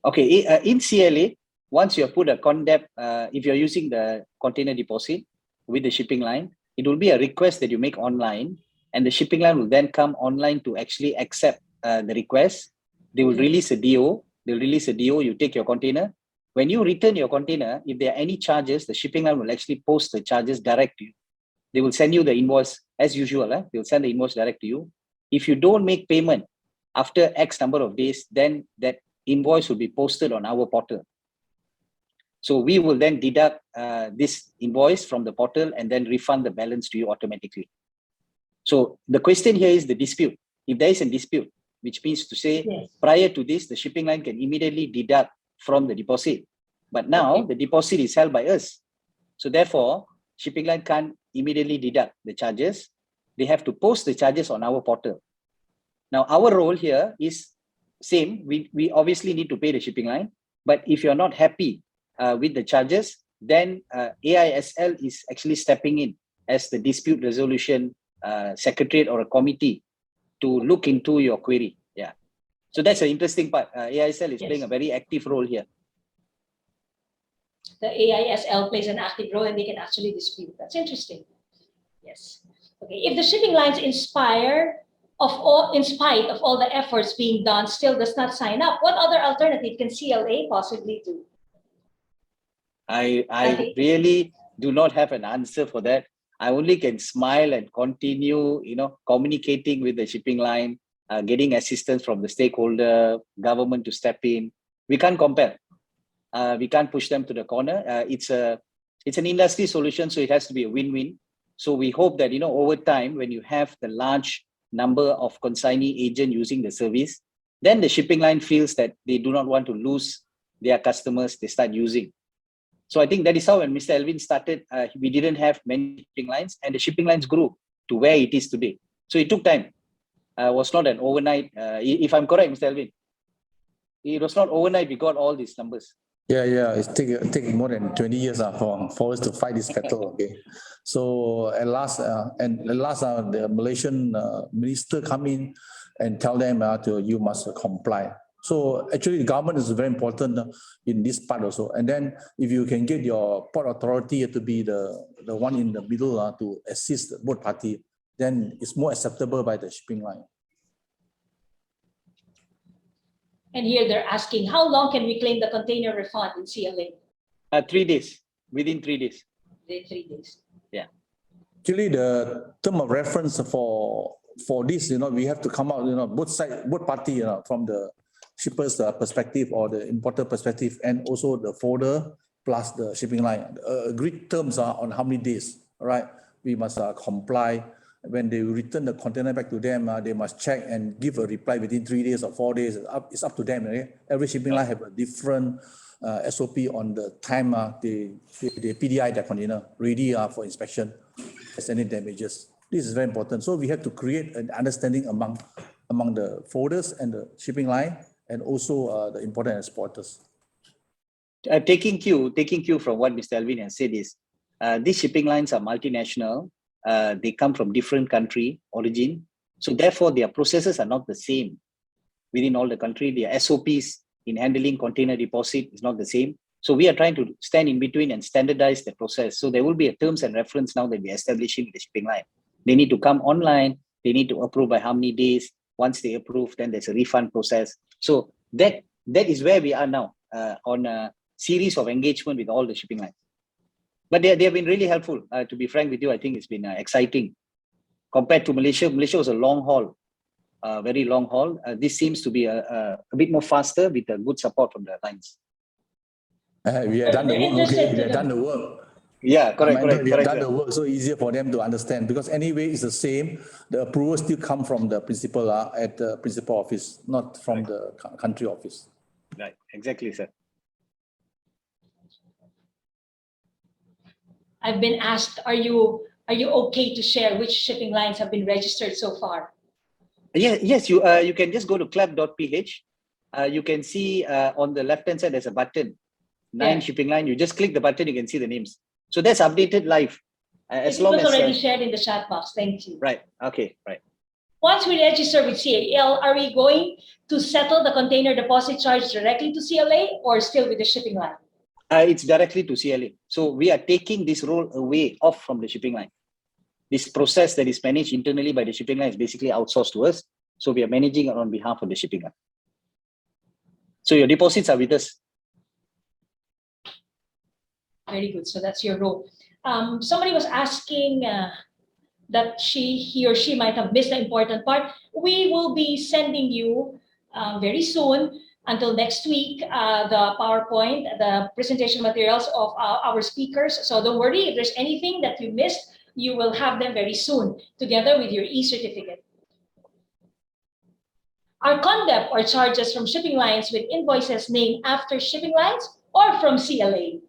S1: Okay,
S3: in CLA, once you have put a CONDEP, if you're using the container deposit with the shipping line, it will be a request that you make online, and the shipping line will then come online to actually accept the request. They will release a DO. They'll release a DO. You take your container. When you return your container, if there are any charges, the shipping line will actually post the charges direct to you. They will send you the invoice as usual. They'll send the invoice direct to you. If you don't make payment after X number of days, then that invoice will be posted on our portal. So we will then deduct this invoice from the portal and then refund the balance to you automatically. So the question here is the dispute. If there is a dispute, which means to say
S1: Yes.
S3: prior to this, the shipping line can immediately deduct from the deposit. But now the deposit is held by us. So therefore, shipping line can't immediately deduct the charges. They have to post the charges on our portal. Now, our role here is same. We obviously need to pay the shipping line. But if you're not happy with the charges, then AISL is actually stepping in as the dispute resolution secretariat or a committee to look into your query. Yeah. So that's an interesting part. AISL is playing a very active role here.
S1: The AISL plays an active role and they can actually dispute. That's interesting. Yes. Okay. If the shipping lines in spite of all the efforts being done still does not sign up, what other alternative can CLA possibly do?
S3: I really do not have an answer for that. I only can smile and continue, communicating with the shipping line, getting assistance from the stakeholder, government to step in. We can't compare. We can't push them to the corner. It's an industry solution, so it has to be a win-win. So we hope that, over time, when you have the large number of consignee agent using the service, then the shipping line feels that they do not want to lose their customers, they start using. So I think that is how when Mr. Elvin started, we didn't have many shipping lines and the shipping lines grew to where it is today. So it took time. It was not an overnight, if I'm correct, Mr. Elvin, it was not overnight we got all these numbers.
S4: Yeah. It's taking more than 20 years for us to fight this battle. Okay, so at last, the Malaysian minister come in and tell them you must comply. So actually, the government is very important in this part also. And then if you can get your port authority to be the one in the middle to assist both parties, then it's more acceptable by the shipping line.
S1: And here they're asking, how long can we claim the container refund in CLA?
S3: 3 days, within 3 days.
S1: 3 days.
S3: Yeah.
S4: Actually, the term of reference for this, we have to come out, both party, from the shipper's perspective or the importer perspective, and also the forwarder plus the shipping line. Agreed terms are on how many days, right? We must comply. When they return the container back to them, they must check and give a reply within 3 days or 4 days. It's up to them. Right? Every shipping line have a different SOP on the time they PDI their container ready for inspection. There's any damages. This is very important. So we have to create an understanding among the forwarders and the shipping line, and also the importer and exporters.
S3: Taking cue from what Mr. Elvin has said is, these shipping lines are multinational. They come from different country origin. So therefore, their processes are not the same within all the country. Their SOPs in handling container deposit is not the same. So we are trying to stand in between and standardize the process. So there will be a terms and reference now that we are establishing with the shipping line. They need to come online. They need to approve by how many days. Once they approve, then there's a refund process. So that is where we are now on a series of engagement with all the shipping lines. But they have been really helpful. To be frank with you, I think it's been exciting. Compared to Malaysia, Malaysia was a long haul, very long haul. This seems to be a bit more faster with good support from the lines.
S4: We have done the work, okay? We have done the work.
S3: Yeah, correct.
S4: We have done the work, so easier for them to understand, because anyway, it's the same. The approval still come from the principal at the principal office, not from the country office.
S3: Right, exactly, sir.
S1: I've been asked, are you okay to share which shipping lines have been registered so far?
S3: Yes, you can just go to clap.ph. You can see on the left-hand side, there's a button, 9 shipping line. You just click the button, you can see the names. So that's updated live.
S1: It was already shared in the chat box. Thank you.
S3: Right. Okay. Right.
S1: Once we register with CAL, are we going to settle the container deposit charge directly to CLA or still with the shipping line?
S3: It's directly to CLA. So we are taking this role off from the shipping line. This process that is managed internally by the shipping line is basically outsourced to us. So we are managing it on behalf of the shipping line. So your deposits are with us.
S1: Very good. So that's your role. Somebody was asking that he or she might have missed the important part. We will be sending you very soon, until next week, the PowerPoint, the presentation materials of our speakers. So don't worry, if there's anything that you missed, you will have them very soon, together with your e-certificate. Are condept or charges from shipping lines with invoices named after shipping lines or from CLA?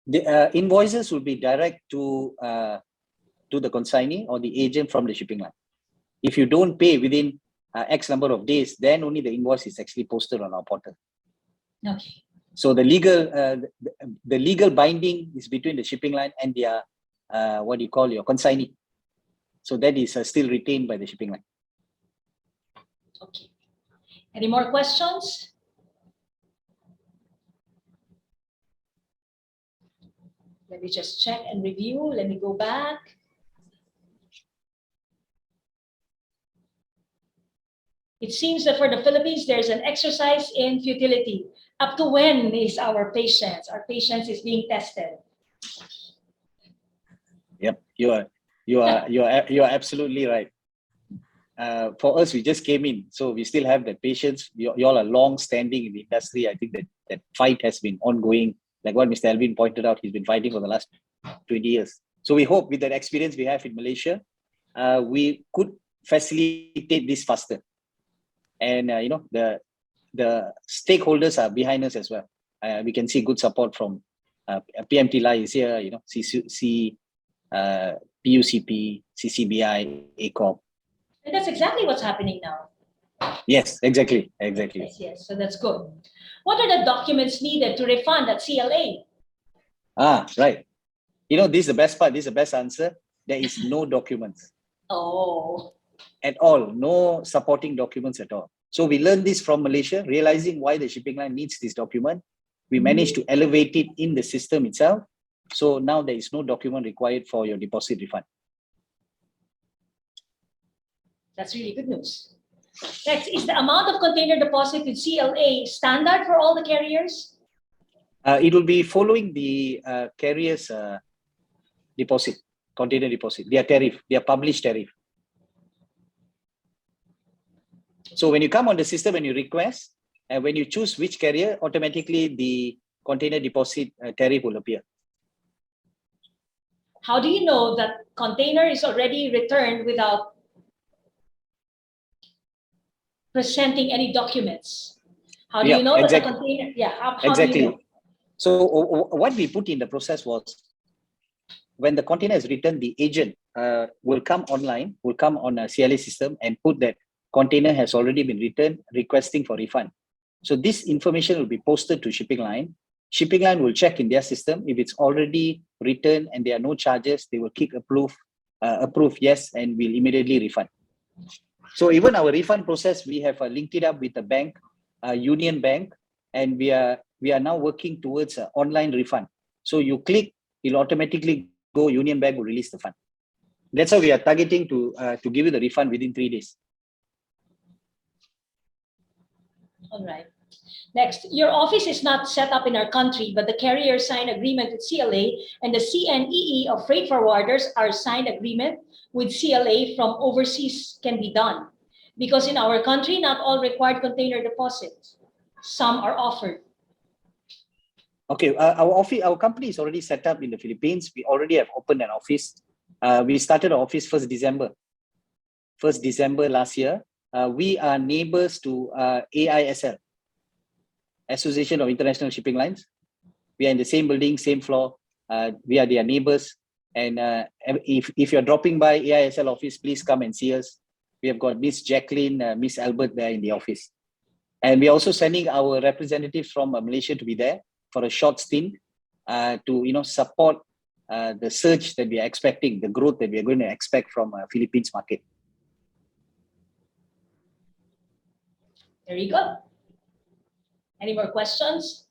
S3: The invoices will be direct to the consignee or the agent from the shipping line. If you don't pay within X number of days, then only the invoice is actually posted on our portal.
S1: Okay.
S3: So the legal binding is between the shipping line and their what do you call your consignee. So that is still retained by the shipping line.
S1: Okay. Any more questions? Let me just check and review. Let me go back. It seems that for the Philippines, there's an exercise in futility. Up to when is our patience? Our patience is being tested.
S3: Yep, you are absolutely right. For us, we just came in, so we still have that patience. You all are long standing in the industry. I think that fight has been ongoing. Like what Mr. Alvin pointed out, he's been fighting for the last 20 years. So we hope with that experience we have in Malaysia, we could facilitate this faster. And the stakeholders are behind us as well. We can see good support from PMT is here, PUCP, CCBI, ACOP.
S1: And that's exactly what's happening now.
S3: Yes, exactly.
S1: Yes. So that's good. What are the documents needed to refund at CLA?
S3: Right. This is the best part. This is the best answer. There is no documents.
S1: Oh.
S3: At all. No supporting documents at all. So we learned this from Malaysia, realizing why the shipping line needs this document. We managed to elevate it in the system itself. So now there is no document required for your deposit refund.
S1: That's really good news. Next, is the amount of container deposit with CLA standard for all the carriers?
S3: It will be following the carrier's deposit, container deposit, their tariff, their published tariff. So when you come on the system and you request, and when you choose which carrier, automatically the container deposit tariff will appear.
S1: How do you know that container is already returned without presenting any documents? How do you know that the container? Yeah, how
S3: exactly.
S1: Do you know?
S3: So what we put in the process was, when the container is returned, the agent will come online, will come on a CLA system and put that container has already been returned, requesting for refund. So this information will be posted to shipping line. Shipping line will check in their system. If it's already returned and there are no charges, they will click approve yes, and will immediately refund. So even our refund process, we have linked it up with a bank, Union Bank, and we are now working towards an online refund. So you click, it'll automatically go, Union Bank will release the fund. That's how we are targeting to give you the refund within 3 days.
S1: All right. Next, your office is not set up in our country, but the carrier signed agreement with CLA and the CNEE of freight forwarders are signed agreement with CLA from overseas can be done. Because in our country, not all required container deposits. Some are offered.
S3: Okay, our company is already set up in the Philippines. We already have opened an office. We started our office 1st December last year. We are neighbors to AISL, Association of International Shipping Lines. We are in the same building, same floor. We are their neighbors. And if you're dropping by AISL office, please come and see us. We have got Miss Jacqueline, Miss Albert there in the office. And we're also sending our representatives from Malaysia to be there for a short stint to support the surge that we are expecting, the growth that we are going to expect from Philippines market.
S1: Very good. Any more questions?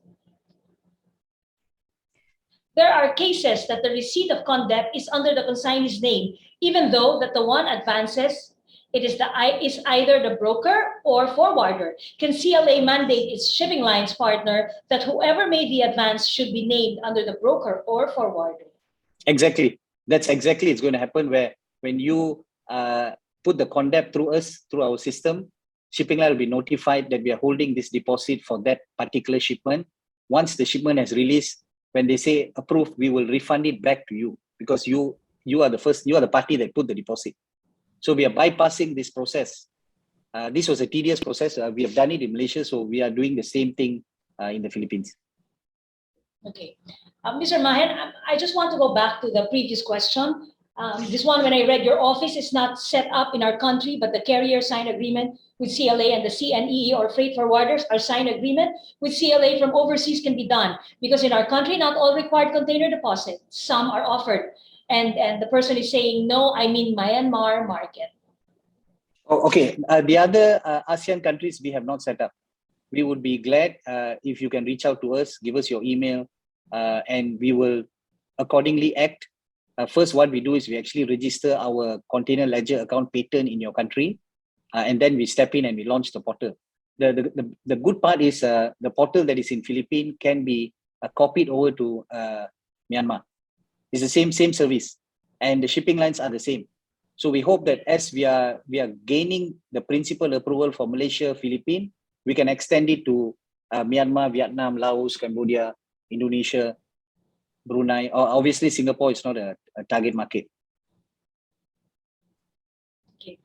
S1: There are cases that the receipt of condebt is under the consignee's name, even though that the one advances, it is either the broker or forwarder. Can CLA mandate its shipping lines partner that whoever made the advance should be named under the broker or forwarder?
S3: Exactly. That's exactly it's going to happen, where when you put the condebt through us, through our system, shipping line will be notified that we are holding this deposit for that particular shipment. Once the shipment has released, when they say approved, we will refund it back to you, because you are the party that put the deposit. So we are bypassing this process. This was a tedious process. We have done it in Malaysia, so we are doing the same thing in the Philippines.
S1: Okay. Mr. Mahen, I just want to go back to the previous question. This one, when I read, your office is not set up in our country, but the carrier signed agreement with CLA and the CNE or freight forwarders are signed agreement with CLA from overseas can be done. Because in our country, not all required container deposit. Some are offered. And the person is saying, no, I mean Myanmar market.
S3: Oh, okay. The other ASEAN countries we have not set up. We would be glad if you can reach out to us, give us your email, and we will accordingly act. First, what we do is we actually register our container ledger account pattern in your country, and then we step in and we launch the portal. The good part is the portal that is in Philippines can be copied over to Myanmar. It's the same service, and the shipping lines are the same. So we hope that as we are gaining the principal approval for Malaysia, Philippines, we can extend it to Myanmar, Vietnam, Laos, Cambodia, Indonesia, Brunei. Obviously, Singapore is not a target market.
S1: Okay.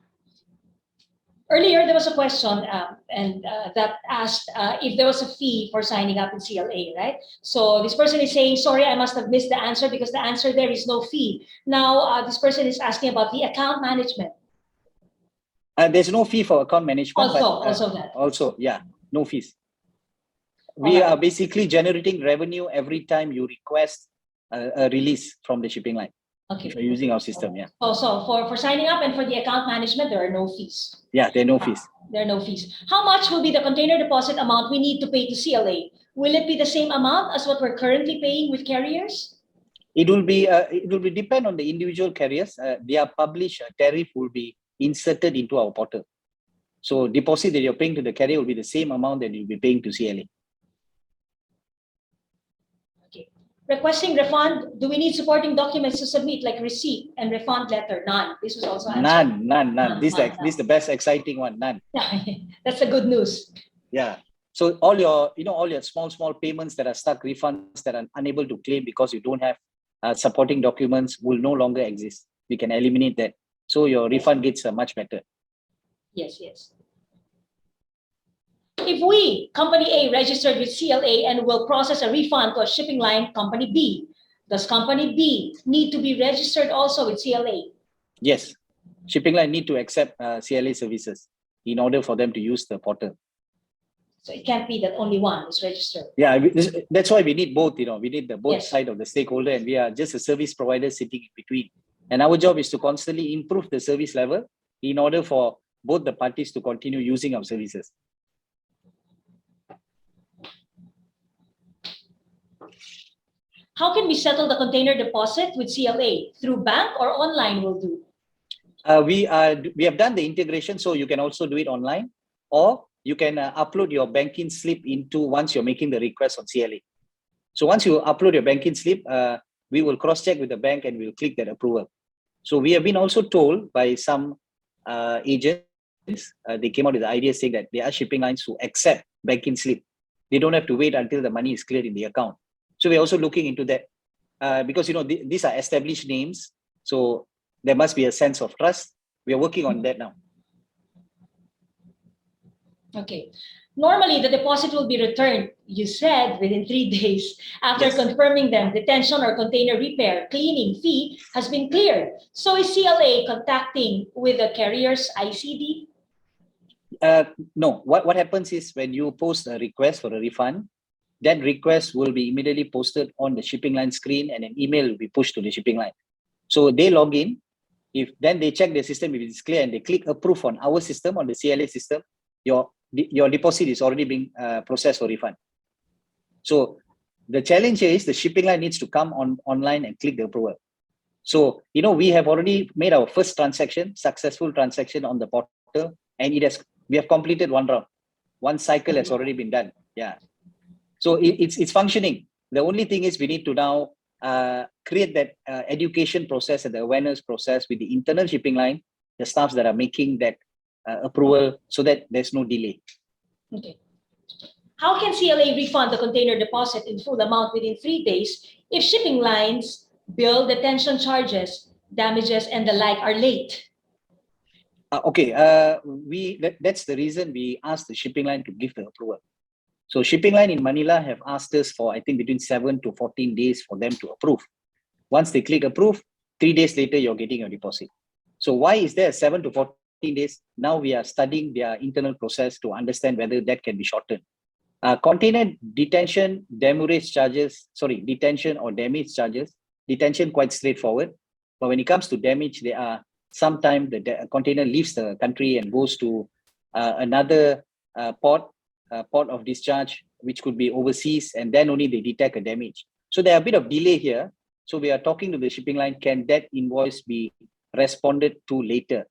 S1: Earlier, there was a question that asked if there was a fee for signing up in CLA, right? So this person is saying, sorry, I must have missed the answer because the answer there is no fee. Now, this person is asking about the account management.
S3: There's no fee for account management.
S1: Also,
S3: yeah, no fees. We are basically generating revenue every time you request a release from the shipping line.
S1: Okay.
S3: If you're using our system, yeah.
S1: So for signing up and for the account management, there are no fees.
S3: Yeah, there are no fees.
S1: There are no fees. How much will be the container deposit amount we need to pay to CLA? Will it be the same amount as what we're currently paying with carriers?
S3: It will be depend on the individual carriers. Their published tariff will be inserted into our portal. So deposit that you're paying to the carrier will be the same amount that you'll be paying to CLA.
S1: Okay. Requesting refund, do we need supporting documents to submit like receipt and refund letter? None. This was also answered.
S3: None. This is the best exciting one. None.
S1: That's the good news.
S3: Yeah. So all your small payments that are stuck, refunds that are unable to claim because you don't have supporting documents will no longer exist. We can eliminate that. So your refund gets much better.
S1: Yes. If we, Company A, registered with CLA and will process a refund to a shipping line, Company B, does Company B need to be registered also with CLA?
S3: Yes. Shipping line need to accept CLA services in order for them to use the portal.
S1: So it can't be that only one is registered.
S3: Yeah, that's why we need both. We need the both
S1: Yes.
S3: side of the stakeholder, and we are just a service provider sitting in between. And our job is to constantly improve the service level in order for both the parties to continue using our services.
S1: How can we settle the container deposit with CLA? Through bank or online will do?
S3: We have done the integration, so you can also do it online, or you can upload your banking slip into once you're making the request on CLA. So once you upload your banking slip, we will cross-check with the bank and we'll click that approval. So we have been also told by some agents, they came out with the idea saying that there are shipping lines who accept banking slip. They don't have to wait until the money is cleared in the account. So we're also looking into that because these are established names. So there must be a sense of trust. We are working on that now.
S1: Okay. Normally, the deposit will be returned, you said, within 3 days after
S3: Yes.
S1: confirming them. Detention or container repair, cleaning fee has been cleared. So is CLA contacting with the carrier's ICD?
S3: No. What happens is when you post a request for a refund, that request will be immediately posted on the shipping line screen and an email will be pushed to the shipping line. So they log in. Then they check the system if it's clear and they click approve on our system, on the CLA system, your deposit is already being processed for refund. So the challenge here is the shipping line needs to come online and click the approval. So, we have already made our first successful transaction on the portal, and we have completed one round. One cycle has already been done. Yeah. So it's functioning. The only thing is we need to now create that education process and the awareness process with the internal shipping line, the staffs that are making that approval so that there's no delay.
S1: Okay. How can CLA refund the container deposit in full amount within 3 days if shipping lines, bill, detention charges, damages, and the like are late?
S3: That's the reason we asked the shipping line to give the approval. So shipping line in Manila have asked us for, I think, between 7 to 14 days for them to approve. Once they click approve, 3 days later, you're getting your deposit. So why is there 7 to 14 days? Now we are studying their internal process to understand whether that can be shortened. Container detention, detention or damage charges. Detention quite straightforward. But when it comes to damage, there are sometimes the container leaves the country and goes to another port of discharge, which could be overseas, and then only they detect a damage. So there are a bit of delay here. So we are talking to the shipping line, can that invoice be responded to later?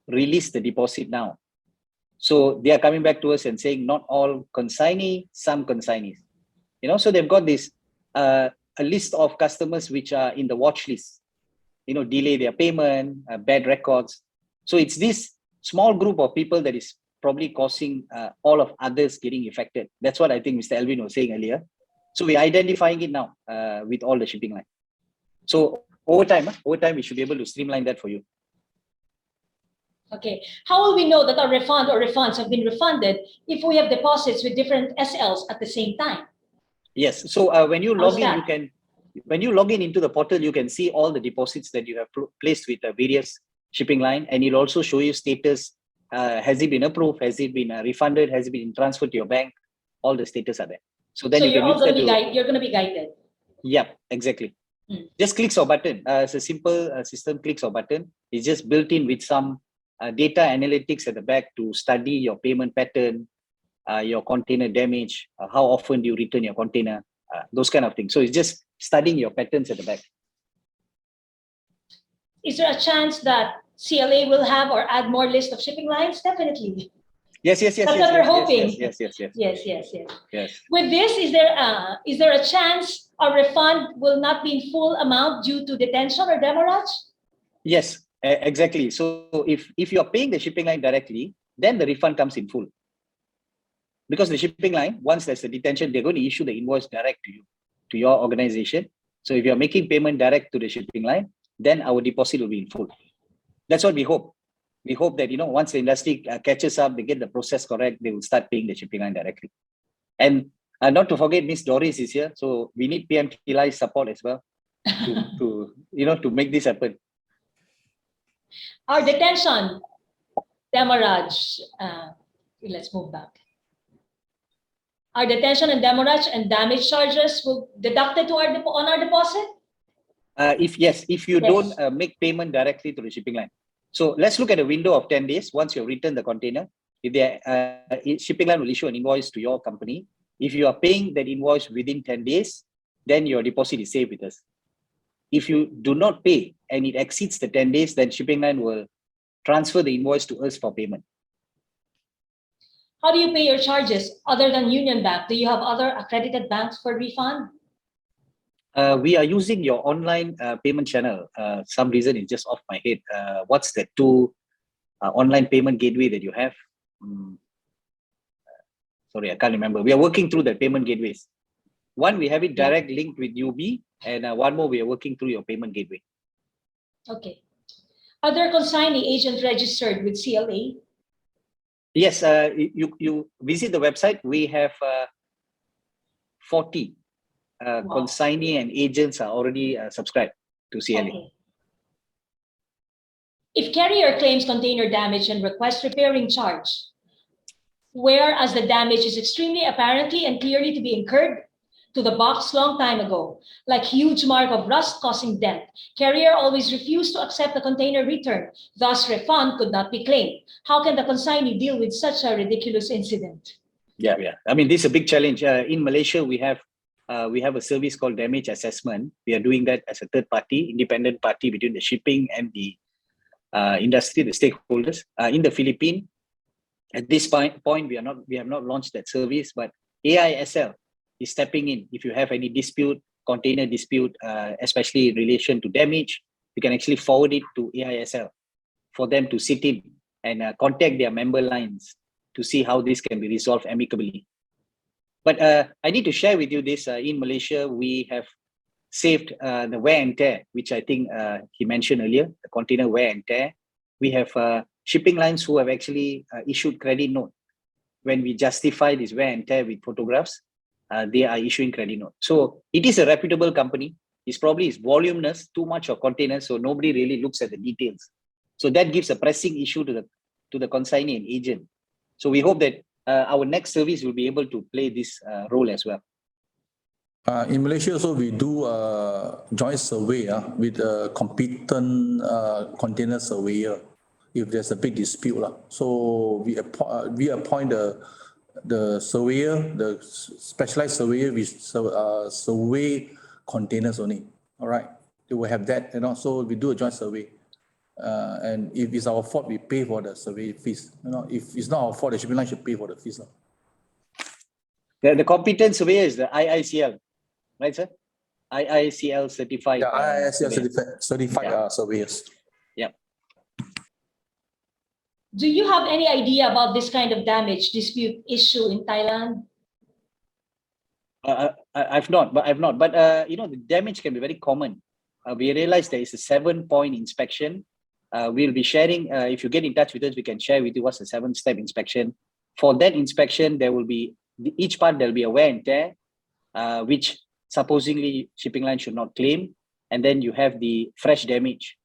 S3: Release the deposit now. So they are coming back to us and saying not all consignee, some consignees. So they've got this a list of customers which are in the watch list. Delay their payment, bad records. So it's this small group of people that is probably causing all of others getting affected. That's what I think Mr. Elvin was saying earlier. So we're identifying it now with all the shipping line. So over time, we should be able to streamline that for you.
S1: Okay. How will we know that our refund or refunds have been refunded if we have deposits with different SLs at the same time?
S3: Yes. So when you log in, when you log in into the portal, you can see all the deposits that you have placed with various shipping line, and it'll also show you status. Has it been approved? Has it been refunded? Has it been transferred to your bank? All the status are there. So then
S1: you're going to be guided.
S3: Yeah, exactly. Just clicks or button. It's a simple system, clicks or button. It's just built in with some data analytics at the back to study your payment pattern, your container damage, how often do you return your container, those kind of things. So it's just studying your patterns at the back.
S1: Is there a chance that CLA will have or add more list of shipping lines? Definitely.
S3: Yes.
S1: That's what we're hoping.
S3: Yes.
S1: With this, is there a chance a refund will not be in full amount due to detention or demurrage?
S3: Yes, exactly. So if you are paying the shipping line directly, then the refund comes in full. Because the shipping line, once there's a detention, they're going to issue the invoice direct to you, to your organization. So if you're making payment direct to the shipping line, then our deposit will be in full. That's what we hope. We hope that, once the industry catches up, they get the process correct, they will start paying the shipping line directly. And not to forget, Miss Doris is here. So we need PMTLI's support as well to make this happen.
S1: Our detention, demurrage, let's move back. Our detention and demurrage and damage charges will deducted on our deposit?
S3: If you don't make payment directly to the shipping line. So let's look at a window of 10 days. Once you return the container, if the shipping line will issue an invoice to your company. If you are paying that invoice within 10 days, then your deposit is safe with us. If you do not pay and it exceeds the 10 days, then shipping line will transfer the invoice to us for payment.
S1: How do you pay your charges other than Union Bank? Do you have other accredited banks for refund?
S3: We are using your online payment channel. Some reason it's just off my head. What's the two online payment gateway that you have? Sorry, I can't remember. We are working through the payment gateways. One, we have it direct linked with UB, and one more we are working through your payment gateway.
S1: Okay. Are there consignee agent registered with CLA?
S3: Yes, you visit the website. We have 40 consignee and agents are already subscribed to CLA.
S1: Okay. If carrier claims container damage and requests repairing charge, whereas the damage is extremely apparently and clearly to be incurred to the box long time ago, like huge mark of rust causing dent, carrier always refused to accept the container return, thus refund could not be claimed. How can the consignee deal with such a ridiculous incident? Yeah.
S3: I mean, this is a big challenge. In Malaysia, we have a service called damage assessment. We are doing that as a third party, independent party between the shipping and the industry, the stakeholders. In the Philippines, at this point, we have not launched that service, but AISL is stepping in. If you have any dispute, container dispute, especially in relation to damage, you can actually forward it to AISL for them to sit in and contact their member lines to see how this can be resolved amicably. But I need to share with you this. In Malaysia, we have saved the wear and tear, which I think he mentioned earlier, the container wear and tear. We have shipping lines who have actually issued credit note. When we justify this wear and tear with photographs, they are issuing credit note. So it is a reputable company. It's probably voluminous, too much of containers, so nobody really looks at the details. So that gives a pressing issue to the consignee and agent. So we hope that our next service will be able to play this role as well.
S4: In Malaysia also, we do a joint survey with a competent container surveyor if there's a big dispute. So we appoint the surveyor, the specialized surveyor, we survey containers only. All right, they will have that, so we do a joint survey. And if it's our fault, we pay for the survey fees. If it's not our fault, the shipping line should pay for the fees.
S3: The competent surveyor is the IICL, right, sir? IICL certified.
S4: Yeah, IICL certified surveyors.
S3: Yeah.
S1: Do you have any idea about this kind of damage dispute issue in Thailand?
S3: I've not. But the damage can be very common. We realize there is a 7-point inspection. We'll be sharing, if you get in touch with us, we can share with you what's the 7-step inspection. For that inspection, there will be, each part there'll be a wear and tear, which supposedly shipping line should not claim. And then you have the fresh damage.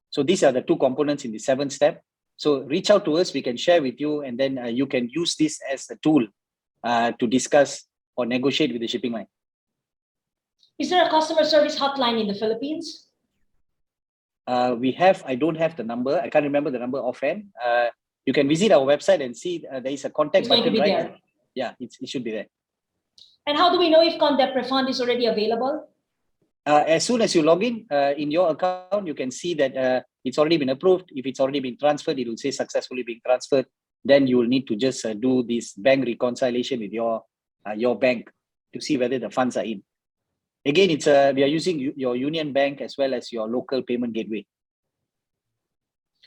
S3: So these are the 2 components in the 7-step. So reach out to us, we can share with you, and then you can use this as a tool to discuss or negotiate with the shipping line.
S1: Is there a customer service hotline in the Philippines?
S3: We have, I don't have the number. I can't remember the number offhand. You can visit our website and see there is a contact button right there. Yeah, it should be there.
S1: And how do we know if Concept Refund is already available?
S3: As soon as you log in your account, you can see that it's already been approved. If it's already been transferred, it will say successfully being transferred. Then you will need to just do this bank reconciliation with your bank to see whether the funds are in. Again, we are using your Union Bank as well as your local payment gateway.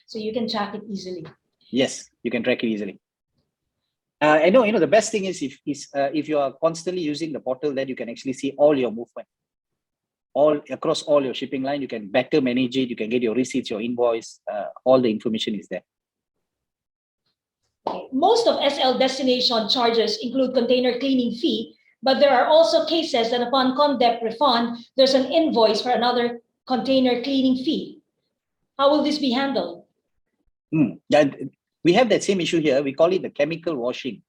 S1: So you can track it easily.
S3: Yes, you can track it easily. I know, the best thing is if you are constantly using the portal, then you can actually see all your movement. All across all your shipping line, you can better manage it. You can get your receipts, your invoice, all the information is there.
S1: Okay. Most of SL destination charges include container cleaning fee, but there are also cases that upon Concept Refund, there's an invoice for another container cleaning fee. How will this be handled?
S3: We have that same issue here. We call it the chemical washing.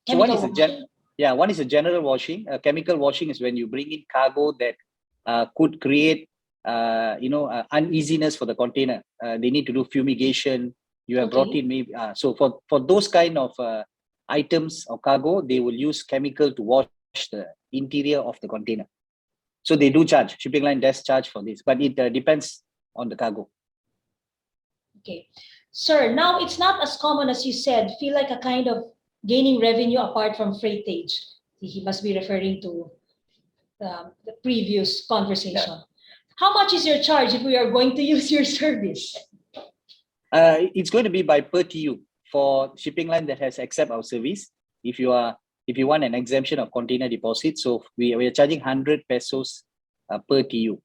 S3: So one is a general washing. Chemical washing is when you bring in cargo that could create uneasiness for the container. They need to do fumigation. You have brought in maybe so for those kind of items or cargo, they will use chemical to wash the interior of the container. So they do charge. Shipping line does charge for this, but it depends on the cargo.
S1: Okay, sir. Now it's not as common as you said. Feel like a kind of gaining revenue apart from freightage. He must be referring to the previous conversation. Yeah. How much is your charge if we are going to use your service?
S3: It's going to be by per TU for shipping line that has accept our service. If you want an exemption of container deposit, so we are charging 100 pesos per TU.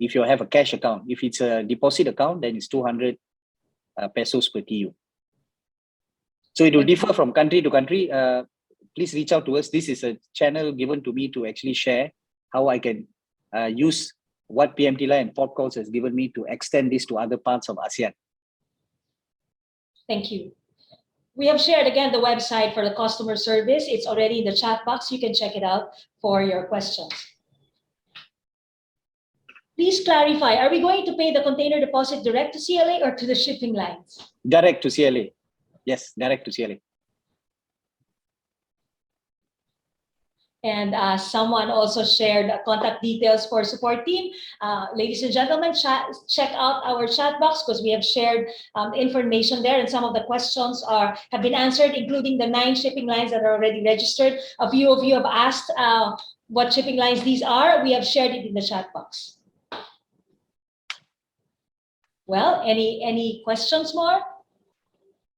S3: If you have a cash account, if it's a deposit account, then it's 200 pesos per TU. So it will differ from country to country. Please reach out to us. This is a channel given to me to actually share how I can use what PMT and Port Calls has given me to extend this to other parts of ASEAN.
S1: Thank you. We have shared again the website for the customer service. It's already in the chat box. You can check it out for your questions. Please clarify, are we going to pay the container deposit direct to CLA or to the shipping lines?
S3: Direct to CLA. Yes, direct to CLA.
S1: And someone also shared contact details for support team. Ladies and gentlemen, check out our chat box because we have shared information there, and some of the questions have been answered, including the 9 shipping lines that are already registered. A few of you have asked what shipping lines these are. We have shared it in the chat box. Well, any questions more?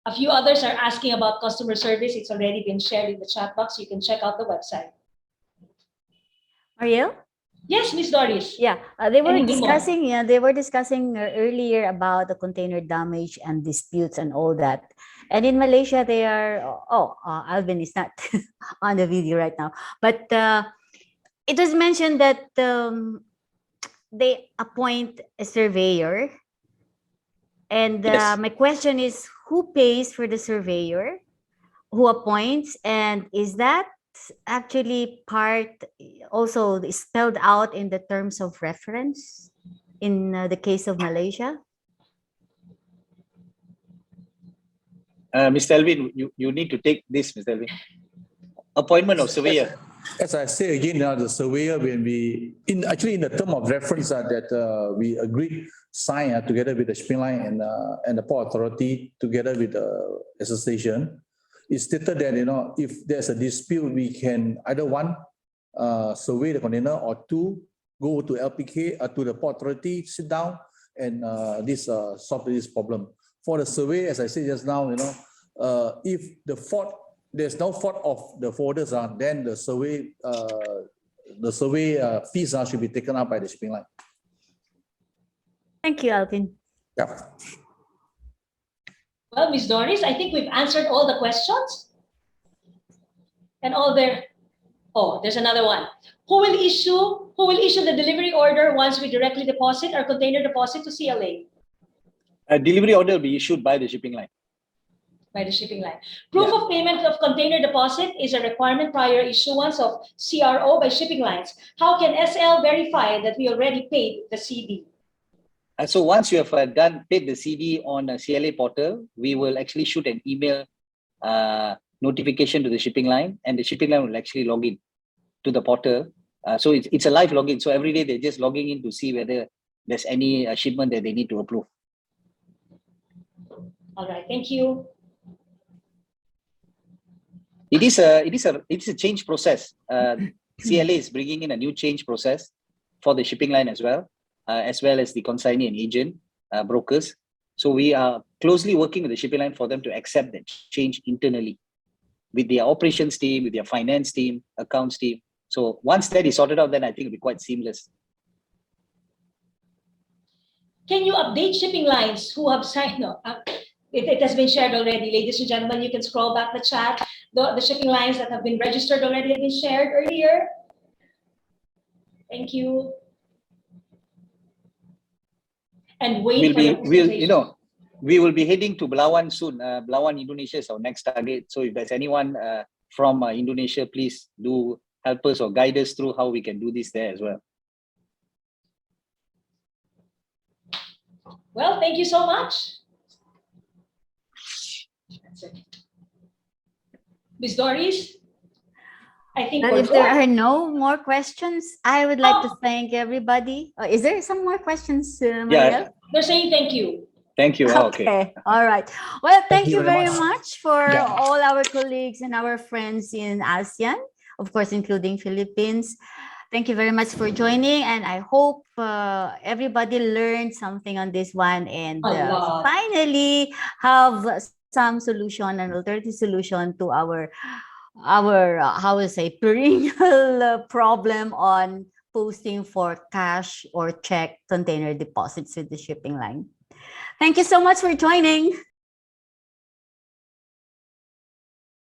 S1: A few others are asking about customer service. It's already been shared in the chat box. You can check out the website.
S2: Ariel?
S1: Yes, Miss Doris.
S2: Yeah, they were
S1: Anything more?
S2: discussing. Yeah, they were discussing earlier about the container damage and disputes and all that. And in Malaysia, they are. Alvin is not on the video right now, but it was mentioned that they appoint a surveyor. And
S3: Yes.
S2: my question is, who pays for the surveyor? Who appoints? And is that actually part also spelled out in the terms of reference in the case of Malaysia?
S3: Mr. Elvin, you need to take this, Mr. Elvin. Appointment of surveyor.
S4: As I say again, the surveyor, when in the term of reference that we agreed, sign together with the shipping line and the port authority together with the association, it stated that, if there's a dispute, we can either one, survey the container, or two, go to LPK, to the port authority, sit down and solve this problem. For the survey, as I said just now, if there's no fault of the forwarders, then the survey fees should be taken up by the shipping line.
S2: Thank you, Alvin.
S4: Yeah.
S1: Well, Miss Doris, I think we've answered all the questions. And all their... Oh, there's another one. Who will issue the delivery order once we directly deposit our container deposit to CLA?
S3: A delivery order will be issued by the shipping line.
S1: By the shipping line. Proof of payment of container deposit is a requirement prior issuance of CRO by shipping lines. How can SL verify that we already paid the CD?
S3: So once you have paid the CD on a CLA portal, we will actually shoot an email notification to the shipping line, and the shipping line will actually log in to the portal. So it's a live login. So every day they're just logging in to see whether there's any shipment that they need to approve.
S1: All right, thank you.
S3: It's a change process. CLA is bringing in a new change process for the shipping line as well as the consignee and agent brokers. So we are closely working with the shipping line for them to accept that change internally with their operations team, with their finance team, accounts team. So once that is sorted out, then I think it'll be quite seamless.
S1: Can you update shipping lines who have signed? No, it has been shared already. Ladies and gentlemen, you can scroll back the chat. The shipping lines that have been registered already have been shared earlier. Thank you. And wait for the presentation.
S3: We will be heading to Belawan soon. Belawan, Indonesia is our next target. So if there's anyone from Indonesia, please do help us or guide us through how we can do this there as well.
S1: Well, thank you so much. That's it. Ms. Doris, I think
S2: If there are no more questions, I would like to thank everybody. Is there some more questions, Mariel?
S3: Yeah.
S1: They're saying thank you.
S3: Thank you.
S2: Okay. All right. Well, thank you very
S4: much.
S2: much for all our colleagues and our friends in ASEAN, of course, including Philippines. Thank you very much for joining, and I hope everybody learned something on this one and finally have some solution, an alternative solution to our how to say, perennial problem on posting for cash or check container deposits with the shipping line. Thank you so much for joining.